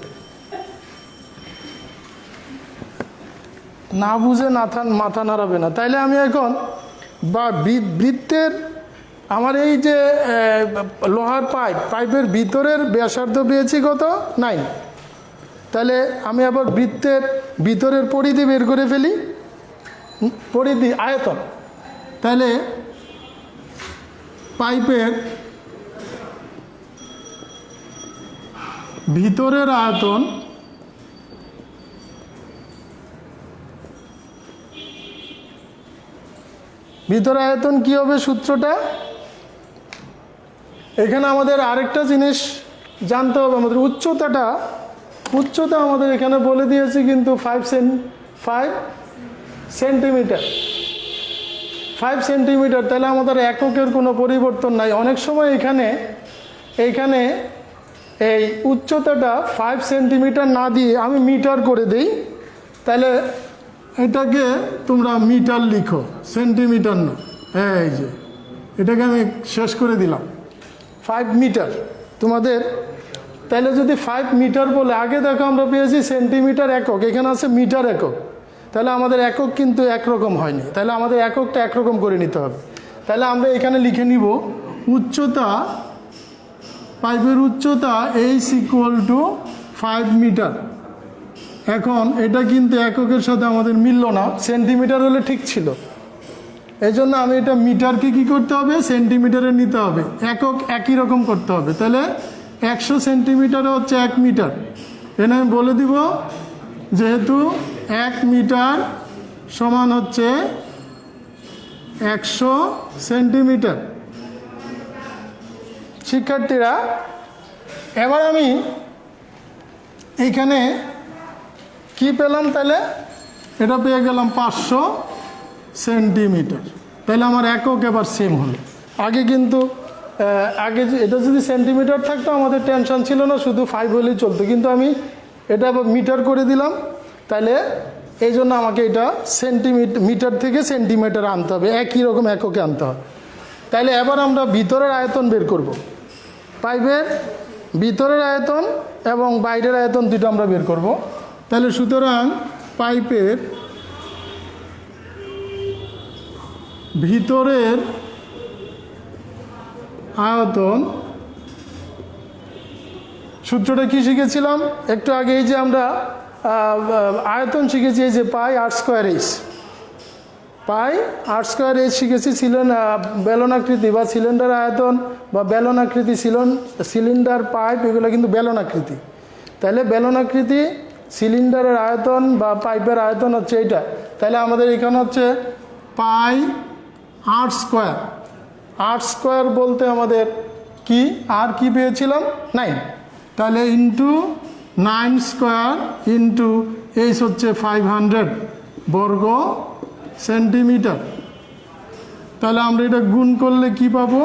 না বুঝে মাথা নাড়াবে না। তাইলে আমি এখন বা বৃত্তের আমার এই যে লোহার পাইপের ভিতরের ব্যাসার্ধ পেয়েছি কত 9। তাহলে আমি আবার বৃত্তের ভিতরের পরিধি বের করে ফেলি, পরিধি আয়তন। তাহলে পাইপের ভিতরের আয়তন কি হবে সূত্রটা, এখানে আমাদের আরেকটা জিনিস জানতে হবে, আমাদের উচ্চতা আমাদের এখানে বলে দিয়েছি কিন্তু 5 সেন্টিমিটার। তাহলে আমাদের এককের কোনো পরিবর্তন নাই। অনেক সময় এইখানে এই উচ্চতাটা 5 সেন্টিমিটার না দিয়ে আমি মিটার করে দিই, তাহলে এটাকে তোমরা মিটার লিখো, সেন্টিমিটার না। এই যে এটাকে আমি শেষ করে দিলাম 5 মিটার তোমাদের। তাহলে যদি 5 মিটার বলে, আগে দেখো আমরা পেয়েছি সেন্টিমিটার একক, এখানে আছে মিটার একক, তাহলে আমাদের একক কিন্তু একরকম হয়নি, তাহলে আমাদের এককটা একরকম করে নিতে হবে। তাহলে আমরা এখানে লিখে নিব উচ্চতা, পাইপের উচ্চতা = 5 মিটার। এখন এটা কিন্তু এককের সাথে আমাদের মিলল না, সেন্টিমিটার হলে ঠিক ছিল, এই জন্য আমি এটা মিটারকে কী করতে হবে সেন্টিমিটারে নিতে হবে, একক একই রকম করতে হবে। তাহলে 100 সেন্টিমিটারে হচ্ছে 1 মিটার। এখানে আমি বলে দিব যেহেতু 1 মিটার সমান হচ্ছে 100 সেন্টিমিটার। শিক্ষার্থীরা, এবার আমি এইখানে কি পেলাম, তাহলে এটা পেয়ে গেলাম 500 সেন্টিমিটার। তাহলে আমার একক এবার সেম হলো। আগে কিন্তু এটা যদি সেন্টিমিটার থাকতো আমাদের টেনশন ছিল না, শুধু 5 হলেই চলতো, কিন্তু আমি এটা আবার মিটার করে দিলাম, তাহলে এই জন্য আমাকে এটা মিটার থেকে সেন্টিমিটার আনতে হবে, একই রকম এককে আনতে হবে। তাহলে এবার আমরা ভিতরের আয়তন বের করব, পাইপের ভিতরের আয়তন এবং বাইরের আয়তন দুটো আমরা বের করব। তাহলে সুতরাং পাইপের ভিতরের আয়তন, সূত্রটা কি শিখেছিলাম একটু আগে, এই যে আমরা আয়তন শিখেছি, এই যে πr²h, πr² শিখেছি, বেলনাকৃতি বা সিলিন্ডার আয়তন বা বেলনাকৃতি সিলিন্ডার পাইপ, এগুলো কিন্তু বেলনাকৃতি। তাহলে বেলনাকৃতি সিলিন্ডারের আয়তন বা পাইপের আয়তন হচ্ছে এইটা। তাহলে আমাদের এখানে হচ্ছে πr² বলতে আমাদের কি কি পেয়েছিলাম 9, তাহলে ইন্টু 9² ইন্টু এইচ হচ্ছে 500 বর্গ সেন্টিমিটার। তাহলে আমরা এটা গুণ করলে কি পাবো,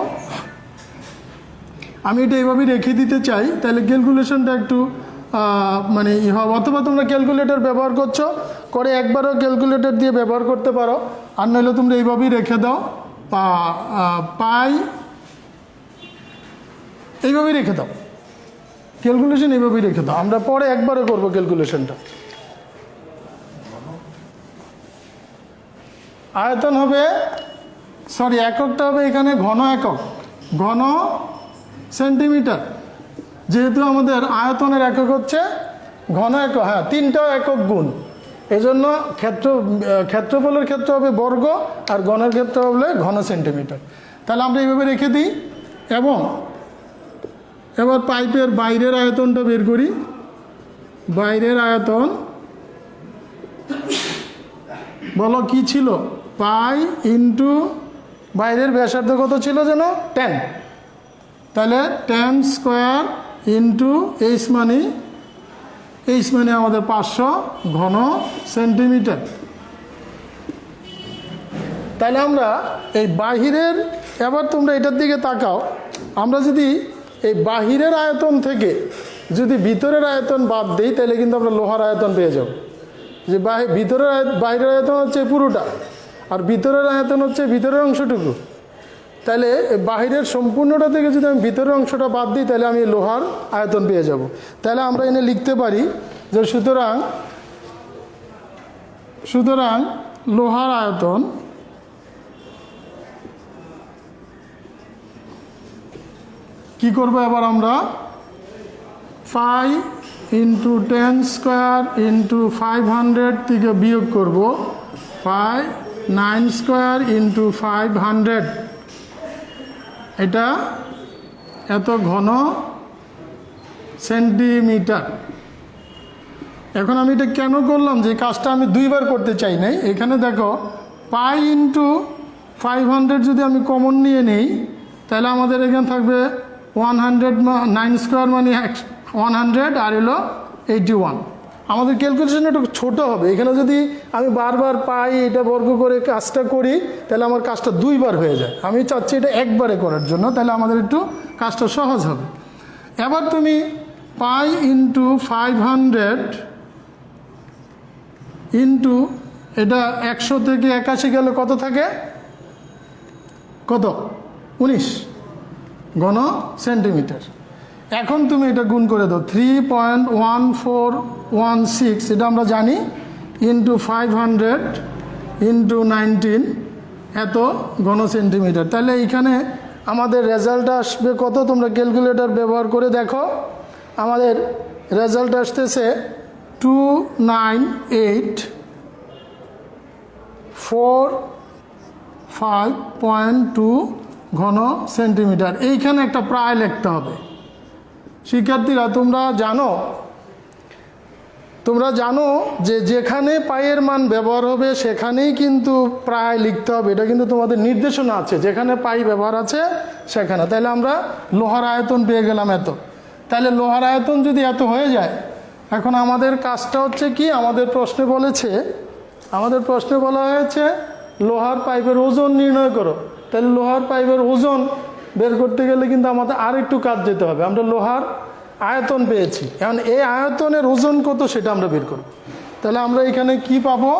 আমি এটা এইভাবেই রেখে দিতে চাই, তাহলে ক্যালকুলেশনটা একটু মানে হবে। অথবা তোমরা ক্যালকুলেটর ব্যবহার করছো করে একবারও ক্যালকুলেটর দিয়ে ব্যবহার করতে পারো, আর নইলে তোমরা এইভাবেই রেখে দাও, পাই এইভাবেই রেখে দাও, ক্যালকুলেশন এইভাবেই রেখে দাও, আমরা পরে একবারে করবো ক্যালকুলেশনটা। আয়তন হবে, সরি এককটা হবে এখানে ঘন একক, ঘন সেন্টিমিটার, যেহেতু আমাদের আয়তনের একক হচ্ছে ঘন একক, হ্যাঁ তিনটাও একক গুণ, এজন্য ক্ষেত্রফলের ক্ষেত্রে হবে বর্গ আর ঘনের ক্ষেত্রে হবে ঘন সেন্টিমিটার। তাহলে আমরা এইভাবে রেখে দিই এবং এবার পাইপের বাইরের আয়তনটা বের করি। বাইরের আয়তন বলো কি ছিল, পাই ইন্টু বাইরের ব্যাসার্ধ কত ছিল যেন 10, তাহলে 10 স্কোয়ার ইন্টু এইচ মানে আমাদের 500 ঘন সেন্টিমিটার। তাহলে আমরা এই বাহিরের, এবার তোমরা এটার দিকে তাকাও, আমরা যদি এই বাহিরের আয়তন থেকে যদি ভিতরের আয়তন বাদ দিই তাহলে কিন্তু আমরা লোহার আয়তন পেয়ে যাব। যে বাইরের আয়তন হচ্ছে পুরোটা আর ভিতরের আয়তন হচ্ছে ভিতরের অংশটুকু, তাহলে বাহিরের সম্পূর্ণটা থেকে যদি আমি ভিতরের অংশটা বাদ দিই তাহলে আমি লোহার আয়তন পেয়ে যাব। তাহলে আমরা এনে লিখতে পারি যে সুতরাং লোহার আয়তন কি করবো, এবার আমরা 5 ইন্টু 10 স্কোয়ার ইন্টু 500 থেকে বিয়োগ করব 9 স্কোয়ার ইন্টু 500, এটা এত ঘন সেন্টিমিটার। এখন আমি এটা কেন করলাম, যে কাজটা আমি দুইবার করতে চাই নাই। এখানে দেখো পাই ইন্টু 500 যদি আমি কমন নিয়ে নেই তাহলে আমাদের এখানে থাকবে 100, 9 স্কোয়ার মানে 100 আর এলো 81। আমাদের ক্যালকুলেশন একটু ছোটো হবে, এখানে যদি আমি বারবার পাই এটা বর্গ করে কাজটা করি তাহলে আমার কাজটা দুইবার হয়ে যায়, আমি চাচ্ছি এটা একবারে করার জন্য, তাহলে আমাদের একটু কাজটা সহজ হবে। এবার তুমি পাই ইন্টু 500 ইন্টু এটা 100 থেকে 81 গেলে কত থাকে, কত 19 ঘন সেন্টিমিটার। এখন তুমি এটা গুণ করে দাও 3.1416, এটা আমরা জানি, ইন্টু 500 ইন্টু 19 এত ঘন সেন্টিমিটার। তাহলে এইখানে আমাদের রেজাল্ট আসবে কত, তোমরা ক্যালকুলেটর ব্যবহার করে দেখো, আমাদের রেজাল্ট আসতেছে 2984.2 ঘন সেন্টিমিটার। এইখানে একটা প্রায় লিখতে হবে। শিক্ষার্থীরা তোমরা জানো যে যেখানে পাইয়ের মান ব্যবহার হবে সেখানেই কিন্তু প্রায় লিখতে হবে, এটা কিন্তু তোমাদের নির্দেশনা আছে, যেখানে পাই ব্যবহার আছে সেখানে। তাহলে আমরা লোহার আয়তন পেয়ে গেলাম এত। তাহলে লোহার আয়তন যদি এত হয়ে যায়, এখন আমাদের কাজটা হচ্ছে কি, আমাদের প্রশ্নে বলা হয়েছে লোহার পাইপের ওজন নির্ণয় করো। তাহলে লোহার পাইপের ওজন বের করতে গেলে কিন্তু আমাদের আর একটু কাজ যেতে হবে। আমরা লোহার আয়তন পেয়েছি, এখন এই আয়তনের ওজন কত সেটা আমরা বের করব। তাহলে আমরা এখানে কি পাবো,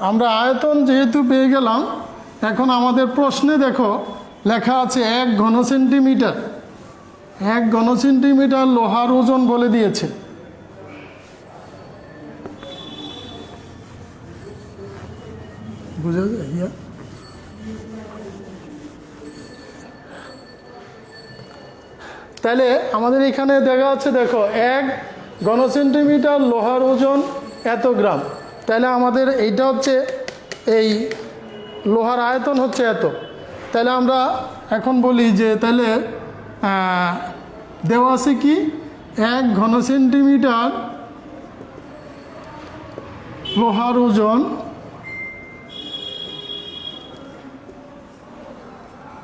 আমরা আয়তন যেহেতু পেয়ে গেলাম, এখন আমাদের প্রশ্নে দেখো লেখা আছে 1 ঘন সেন্টিমিটার, 1 ঘন সেন্টিমিটার লোহার ওজন বলে দিয়েছে। বুঝা যায়? তাহলে আমাদের এখানে দেখা যাচ্ছে, দেখো 1 ঘন সেন্টিমিটার লোহার ওজন এত গ্রাম। তাহলে আমাদের এইটা হচ্ছে, এই লোহার আয়তন হচ্ছে এত। তাহলে আমরা এখন বলি যে তাহলে দেওয়া আছে কি, 1 ঘন সেন্টিমিটার লোহার ওজন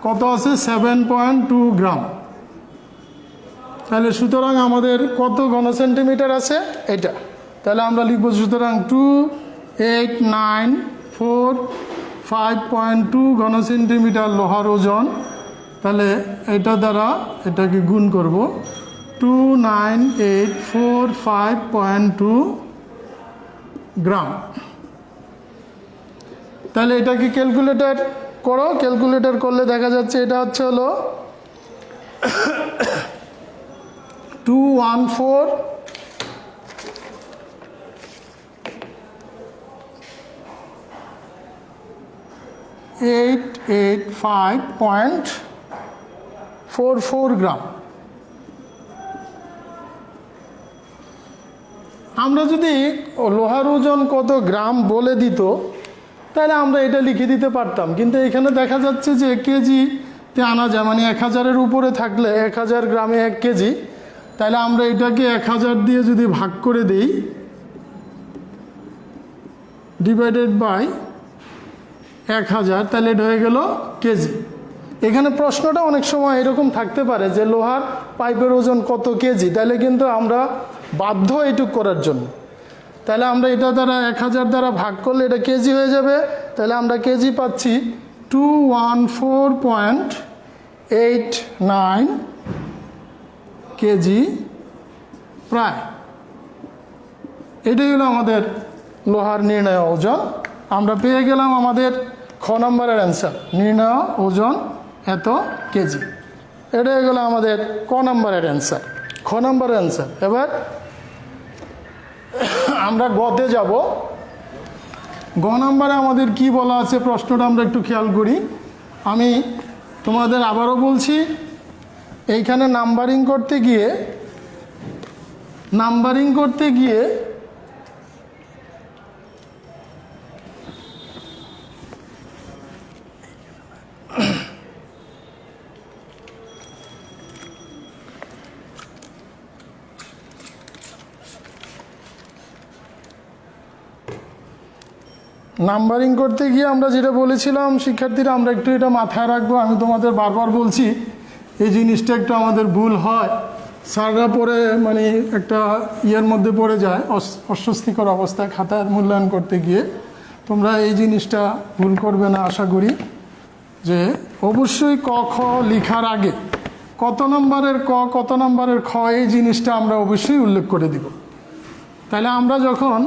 কত আছে, 7.2 গ্রাম। তাহলে সুতরাং আমাদের কত ঘন সেন্টিমিটার আছে এটা, তাহলে আমরা লিখব সুতরাং 28945.2 ঘন সেন্টিমিটার লোহার ওজন। তাহলে এটা দ্বারা এটাকে গুণ করব 29845.2 গ্রাম। তাহলে এটাকে ক্যালকুলেটর করো, ক্যালকুলেটর করলে দেখা যাচ্ছে এটা হচ্ছে হলো 214,885.44 গ্রাম। আমরা যদি লোহার ওজন কত গ্রাম বলে দিত তাহলে আমরা এটা লিখে দিতে পারতাম, কিন্তু এখানে দেখা যাচ্ছে যে কেজিতে আনা যায়, মানে 1000-এর উপরে থাকলে 1000 গ্রামে 1 কেজি। তাহলে আমরা এটাকে 1000 দিয়ে যদি ভাগ করে দিই, ডিভাইডেড বাই 1000, তাহলে এটা হয়ে গেল কেজি। এখানে প্রশ্নটা অনেক সময় এরকম থাকতে পারে যে লোহার পাইপের ওজন কত কেজি, তাহলে কিন্তু আমরা বাধ্য এইটুক করার জন্য। তাহলে আমরা এটা দ্বারা 1000 দ্বারা ভাগ করলে এটা কেজি হয়ে যাবে। তাহলে আমরা কেজি পাচ্ছি 214.89 কেজি প্রায়। এটাই হলো আমাদের লোহার নির্ণয় ওজন। আমরা পেয়ে গেলাম আমাদের খ নম্বরের অ্যান্সার, নির্ণয় ওজন এত কেজি। এটা হয়ে গেলো আমাদের ক নম্বরের অ্যান্সার, খ নম্বরের অ্যান্সার। এবার আমরা গতে যাব। গ নম্বরে আমাদের কি বলা আছে প্রশ্নটা আমরা একটু খেয়াল করি। আমি তোমাদের আবারও বলছি, এইখানে নাম্বারিং করতে গিয়ে আমরা যেটা বলেছিলাম শিক্ষার্থীরা, আমরা একটু এটা মাথায় রাখবো। আমি তোমাদের বারবার বলছি এই জিনিসটা একটু আমাদের ভুল হয়, স্যাররা পরে মানে একটা ইয়ের মধ্যে পড়ে যায়, অস্বস্তিকর অবস্থায় খাতার মূল্যায়ন করতে গিয়ে। তোমরা এই জিনিসটা ভুল করবে না আশা করি, যে অবশ্যই ক খ লেখার আগে কত নম্বরের ক কত নম্বরের খ এই জিনিসটা আমরা অবশ্যই উল্লেখ করে দিব। তাহলে আমরা যখন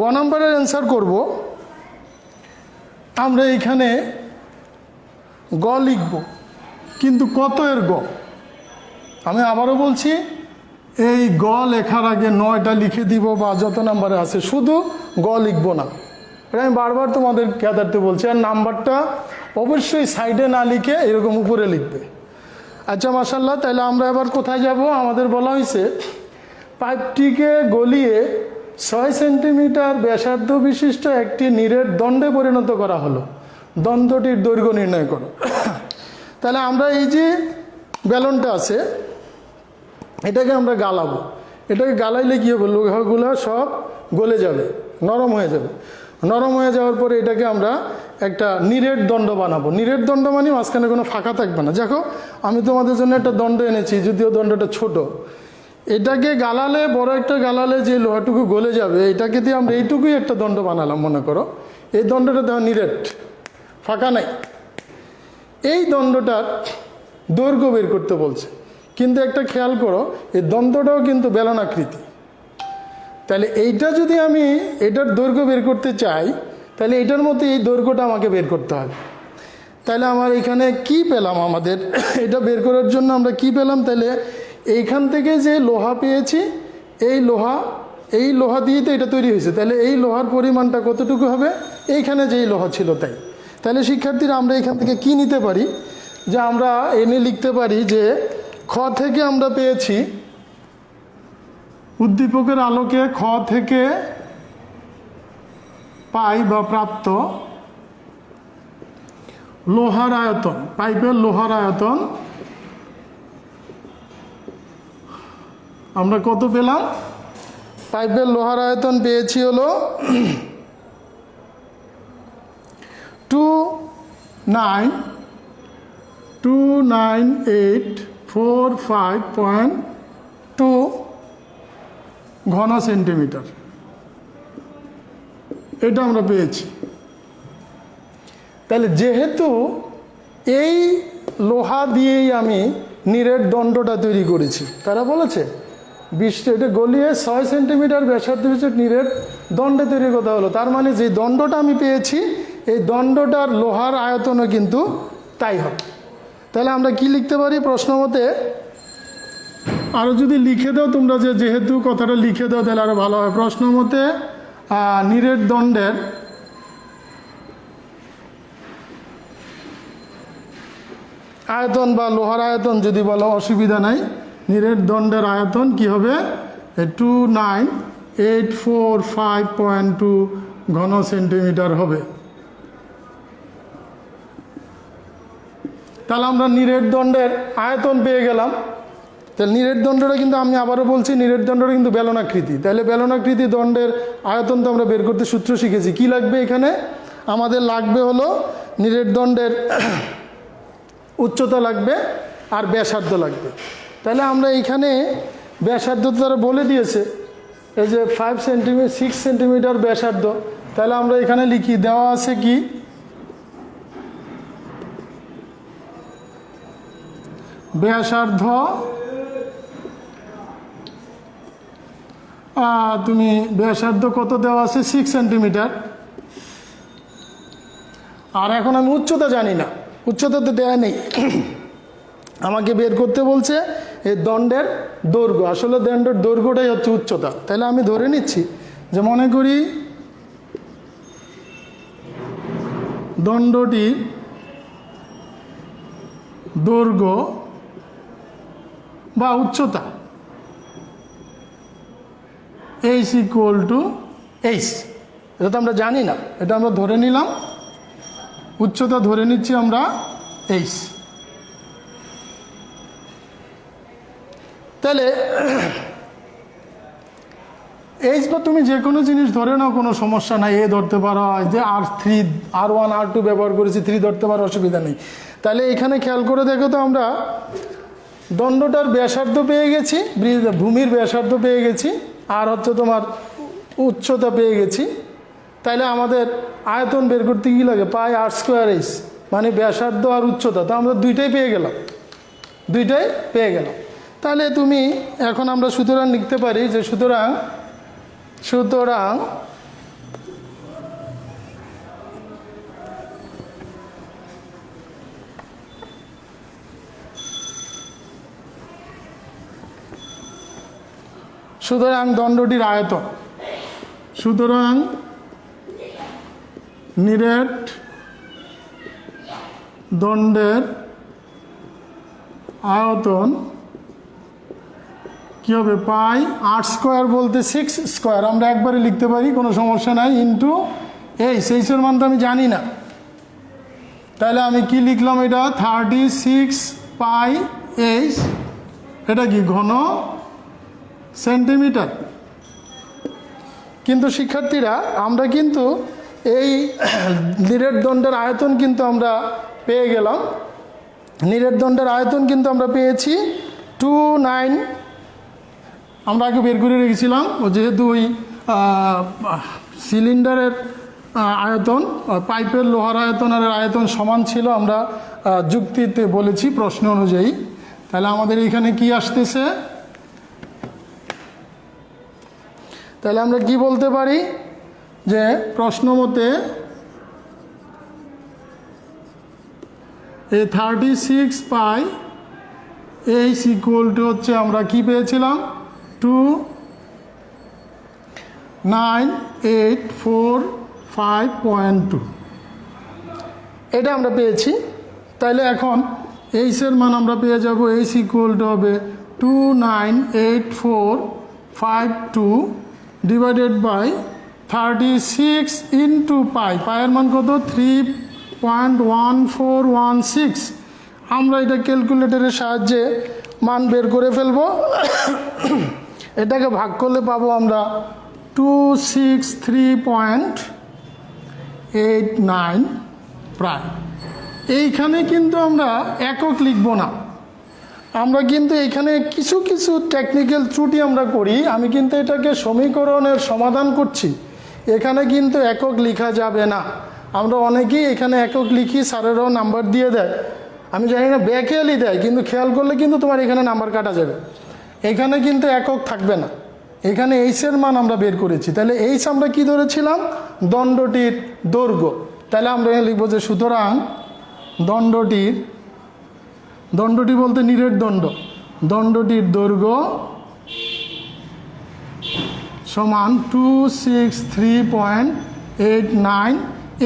গ নম্বরের অ্যান্সার করব, আমরা এইখানে গ লিখব, কিন্তু কত এর গ। আমি আবারও বলছি, এই গ লেখার আগে 9টা লিখে দিব বা যত নাম্বারে আছে, শুধু গ লিখব না। এটা আমি বারবার তোমাদের জ্ঞাতার্থে বলছি। আর নাম্বারটা অবশ্যই সাইডে না লিখে এরকম উপরে লিখবে। আচ্ছা মাশাআল্লাহ। তাহলে আমরা এবার কোথায় যাব? আমাদের বলা হয়েছে পাইপটিকে গলিয়ে 6 সেন্টিমিটার ব্যাসার্ধ বিশিষ্ট একটি নীরের দণ্ডে পরিণত করা হলো, দণ্ডটির দৈর্ঘ্য নির্ণয় করো। তাহলে আমরা এই যে ব্যালনটা আছে এটাকে আমরা গালাবো। এটাকে গালাইলে কী হবে? লোহাগুলো সব গলে যাবে, নরম হয়ে যাবে। নরম হয়ে যাওয়ার পরে এটাকে আমরা একটা নীরের দণ্ড বানাবো। নীরের দণ্ড মানে মাঝখানে কোনো ফাঁকা থাকবে না। দেখো আমি তোমাদের জন্য একটা দণ্ড এনেছি, যদিও দণ্ডটা ছোট। এটাকে গালালে, বড় একটা গালালে যে লোহাটুকু গলে যাবে, এটাকে দিয়ে আমরা এইটুকুই একটা দণ্ড বানালাম মনে করো। এই দণ্ডটা দেখো নিরেট, ফাঁকা নাই। এই দণ্ডটার দৈর্ঘ্য বের করতে বলছে, কিন্তু একটা খেয়াল করো, এই দণ্ডটাও কিন্তু বেলনাকৃতি। তাহলে এইটা যদি আমি এটার দৈর্ঘ্য বের করতে চাই, তাহলে এটার মতো এই দৈর্ঘ্যটা আমাকে বের করতে হবে। তাহলে আমার এখানে কি পেলাম? আমাদের এটা বের করার জন্য আমরা কি পেলাম? তাহলে এইখান থেকে যে লোহা পেয়েছি, এই লোহা দিয়েই তো এটা তৈরি হয়েছে। তাহলে এই লোহার পরিমাণটা কতটুকু হবে? এইখানে যেই লোহা ছিল তাই। তাহলে শিক্ষার্থীরা আমরা এখান থেকে কি নিতে পারি? যে আমরা এনে লিখতে পারি যে খ থেকে আমরা পেয়েছি উদ্দীপকের আলোকে খ থেকে পাই বা প্রাপ্ত লোহার আয়তন, পাইপের লোহার আয়তন আমরা কত পেলাম? পাইপের লোহার আয়তন পেয়েছি হলো 298 45.2 ঘন সেন্টিমিটার, এটা আমরা পেয়েছি। তাহলে যেহেতু এই লোহা দিয়েই আমি নীরের দণ্ডটা তৈরি করেছি, তারা বলেছে 20 এটা গলিয়ে 6 সেন্টিমিটার ব্যাসার্ধ হচ্ছে নীরের দণ্ডে তৈরি কথা হলো, তার মানে যে দণ্ডটা আমি পেয়েছি এই দণ্ডটার লোহার আয়তনও কিন্তু তাই হবে। তাহলে আমরা কি লিখতে পারি প্রশ্ন মতে, আরও যদি লিখে দাও তোমরা, যেহেতু কথাটা লিখে দাও তাহলে আরও ভালো হয়। প্রশ্ন মতে নীরের দণ্ডের আয়তন বা লোহার আয়তন যদি বলো অসুবিধা নাই, নীরের দণ্ডের আয়তন কি হবে 29845.2 ঘন সেন্টিমিটার হবে। তাহলে আমরা নীরের দণ্ডের আয়তন পেয়ে গেলাম। তাহলে নীরের দণ্ডটা কিন্তু আমি আবারও বলছি, নীরের দণ্ডটা কিন্তু বেলনাকৃতি। তাহলে বেলনাকৃতি দণ্ডের আয়তন তো আমরা বের করতে সূত্র শিখেছি। কি লাগবে এখানে? আমাদের লাগবে হলো নীরের দণ্ডের উচ্চতা লাগবে আর ব্যাসার্ধ লাগবে। তাহলে আমরা এইখানে ব্যাসার্ধ তো তারা বলে দিয়েছে, এই যে 6 সেন্টিমিটার ব্যাসার্ধ। তাহলে আমরা এখানে লিখি, দেওয়া আছে কি ব্যাসার্ধ, তুমি ব্যাসার্ধ কত দেওয়া আছে 6 সেন্টিমিটার। আর এখন আমি উচ্চতা জানি না, উচ্চতা তো দেয়া নেই, আমাকে বের করতে বলছে এই দণ্ডের দৈর্ঘ্য। আসলে দণ্ডের দৈর্ঘ্যটাই হচ্ছে উচ্চতা। তাহলে আমি ধরে নিচ্ছি যে মনে করি দণ্ডটির দৈর্ঘ্য বা উচ্চতা h = h। এটা তো আমরা জানি না, এটা আমরা ধরে নিলাম, উচ্চতা ধরে নিচ্ছি আমরা h। তাহলে h বা তুমি যে কোনো জিনিস ধরে নাও, কোনো সমস্যা নাই। এ ধরতে পারো, যে R3 R1 R2 ব্যবহার করেছি, 3 ধরতে পারো, অসুবিধা নেই। তাহলে এখানে খেয়াল করে দেখো তো, আমরা দণ্ডটার ব্যাসার্ধ পেয়ে গেছি, ভূমির ব্যাসার্ধ পেয়ে গেছি, আর হচ্ছে তোমার উচ্চতা পেয়ে গেছি। তাইলে আমাদের আয়তন বের করতে কী লাগে? পাই r²h, মানে ব্যাসার্ধ আর উচ্চতা। তো আমরা দুইটাই পেয়ে গেলাম। তাহলে তুমি এখন আমরা সুতরাং লিখতে পারি যে সুতরাং দণ্ডটির আয়তন, সুতরাং নীরের দণ্ডের আয়তন কি হবে? পাই r² বলতে 6 স্কোয়ার, আমরা একবারে লিখতে পারি, কোনো সমস্যা নাই, ইন্টু h এর মান তো আমি জানি না। তাহলে আমি কি লিখলাম? এটা 36 পাই h, এটা কি ঘন সেন্টিমিটার। কিন্তু শিক্ষার্থীরা, আমরা কিন্তু এই নীরের দণ্ডের আয়তন কিন্তু আমরা পেয়ে গেলাম। নীরের দণ্ডের আয়তন কিন্তু আমরা পেয়েছি 29, আমরা আগে বের করে রেখেছিলাম। যেহেতু ওই সিলিন্ডারের আয়তন, পাইপের লোহার আয়তন আর আয়তন সমান ছিল, আমরা যুক্তিতে বলেছি প্রশ্ন অনুযায়ী। তাহলে আমাদের এখানে কি আসতেছে? তাহলে আমরা কি বলতে পারি যে প্রশ্ন মতে এই 36 পাই h = হচ্ছে, আমরা কি পেয়েছিলাম? 29845.2, এটা আমরা পেয়েছি। তাইলে এখন h এর মান আমরা পেয়ে যাব, h = হবে 29845.2 ডিভাইডেড বাই 36 ইন্টু পাই। পায়ের মান কত? 3.1416। আমরা এটা ক্যালকুলেটরের সাহায্যে মান বের করে ফেলব। এটাকে ভাগ করলে পাবো আমরা 263.89 প্রায়। এইখানে কিন্তু আমরা একক লিখব না, আমরা কিন্তু এখানে কিছু কিছু টেকনিক্যাল ত্রুটি আমরা করি। আমি কিন্তু এটাকে সমীকরণের সমাধান করছি, এখানে কিন্তু একক লেখা যাবে না। আমরা অনেকেই এখানে একক লিখি, স্যারেরাও নাম্বার দিয়ে দেয়, আমি জানি না ব্যাকেলই দেয়, কিন্তু খেয়াল করলে কিন্তু তোমার এখানে নাম্বার কাটা যাবে। এখানে কিন্তু একক থাকবে না, এখানে এইচের মান আমরা বের করেছি। তাহলে এইচ আমরা কি ধরেছিলাম? দণ্ডটির দৈর্ঘ্য। তাহলে আমরা লিখবো যে সুতরাং দণ্ডটি বলতে নীরের দণ্ডটির দৈর্ঘ্য সমান 263.89।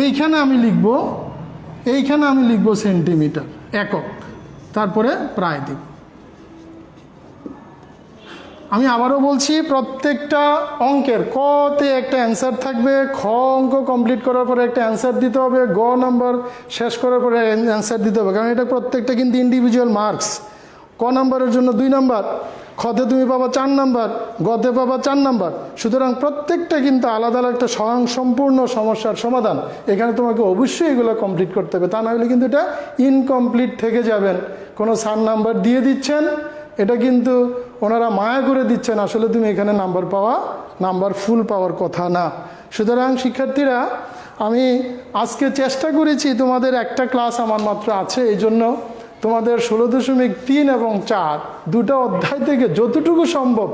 এইখানে আমি লিখব সেন্টিমিটার একক, তারপরে প্রায় দিব। আমি আবারও বলছি, প্রত্যেকটা অঙ্কের কতে একটা অ্যান্সার থাকবে। খ অঙ্ক কমপ্লিট করার পরে একটা অ্যান্সার দিতে হবে, গ নাম্বার শেষ করার পরে অ্যান্সার দিতে হবে, কারণ এটা প্রত্যেকটা কিন্তু ইন্ডিভিজুয়াল মার্কস। ক নাম্বারের জন্য 2 নাম্বার, খতে তুমি পাবা 4 নাম্বার, গতে পাবা 4 নাম্বার। সুতরাং প্রত্যেকটা কিন্তু আলাদা আলাদা একটা স্বয়ংসম্পূর্ণ সমস্যার সমাধান। এখানে তোমাকে অবশ্যই এগুলো কমপ্লিট করতে হবে, তা না হলে কিন্তু এটা ইনকমপ্লিট থেকে যাবেন। কোনো 4 নাম্বার দিয়ে দিচ্ছেন, এটা কিন্তু ওনারা মায়া করে দিচ্ছেন, আসলে তুমি এখানে নাম্বার ফুল পাওয়ার কথা না। সুতরাং শিক্ষার্থীরা, আমি আজকে চেষ্টা করেছি, তোমাদের একটা ক্লাস আমার মাত্র আছে, এই জন্য তোমাদের 16.3 এবং 4 দুটো অধ্যায় থেকে যতটুকু সম্ভব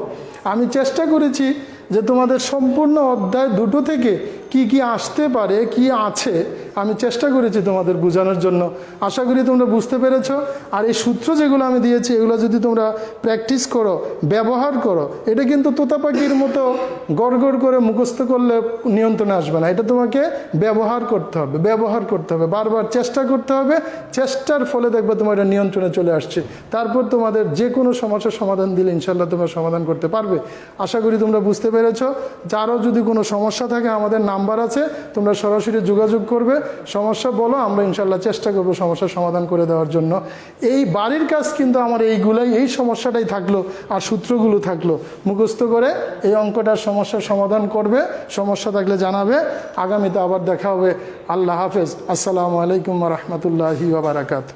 আমি চেষ্টা করেছি যে তোমাদের সম্পূর্ণ অধ্যায় দুটো থেকে কি কি আসতে পারে, কি আছে, আমি চেষ্টা করেছি তোমাদের বোঝানোর জন্য। আশা করি তোমরা বুঝতে পেরেছো। আর এই সূত্র যেগুলো আমি দিয়েছি, এগুলো যদি তোমরা প্র্যাকটিস করো, ব্যবহার করো, এটা কিন্তু তোতা পাখির মতো গড় করে মুখস্থ করলে নিয়ন্ত্রণে আসবে না। এটা তোমাকে ব্যবহার করতে হবে, বারবার চেষ্টা করতে হবে। চেষ্টার ফলে দেখবে তোমার এটা নিয়ন্ত্রণে চলে আসছে। তারপর তোমাদের যে কোনো সমস্যার সমাধান দিলে ইনশাল্লাহ তোমরা সমাধান করতে পারবে। আশা করি তোমরা বুঝতে পেরেছো। যারও যদি কোনো সমস্যা থাকে, আমাদের নাম্বার আছে, তোমরা সরাসরি যোগাযোগ করবে, সমস্যা বলো, আমরা ইনশাল্লাহ চেষ্টা করবো সমস্যার সমাধান করে দেওয়ার জন্য। এই বাড়ির কাজ কিন্তু আমার এই সমস্যাটাই থাকলো, আর সূত্রগুলো থাকলো। মুখস্থ করে এই অঙ্কটার সমস্যার সমাধান করবে, সমস্যা থাকলে জানাবে। আগামীতে আবার দেখা হবে। আল্লাহ হাফেজ। আসসালামু আলাইকুম ওয়া রাহমাতুল্লাহি ওয়া বারাকাতুহু।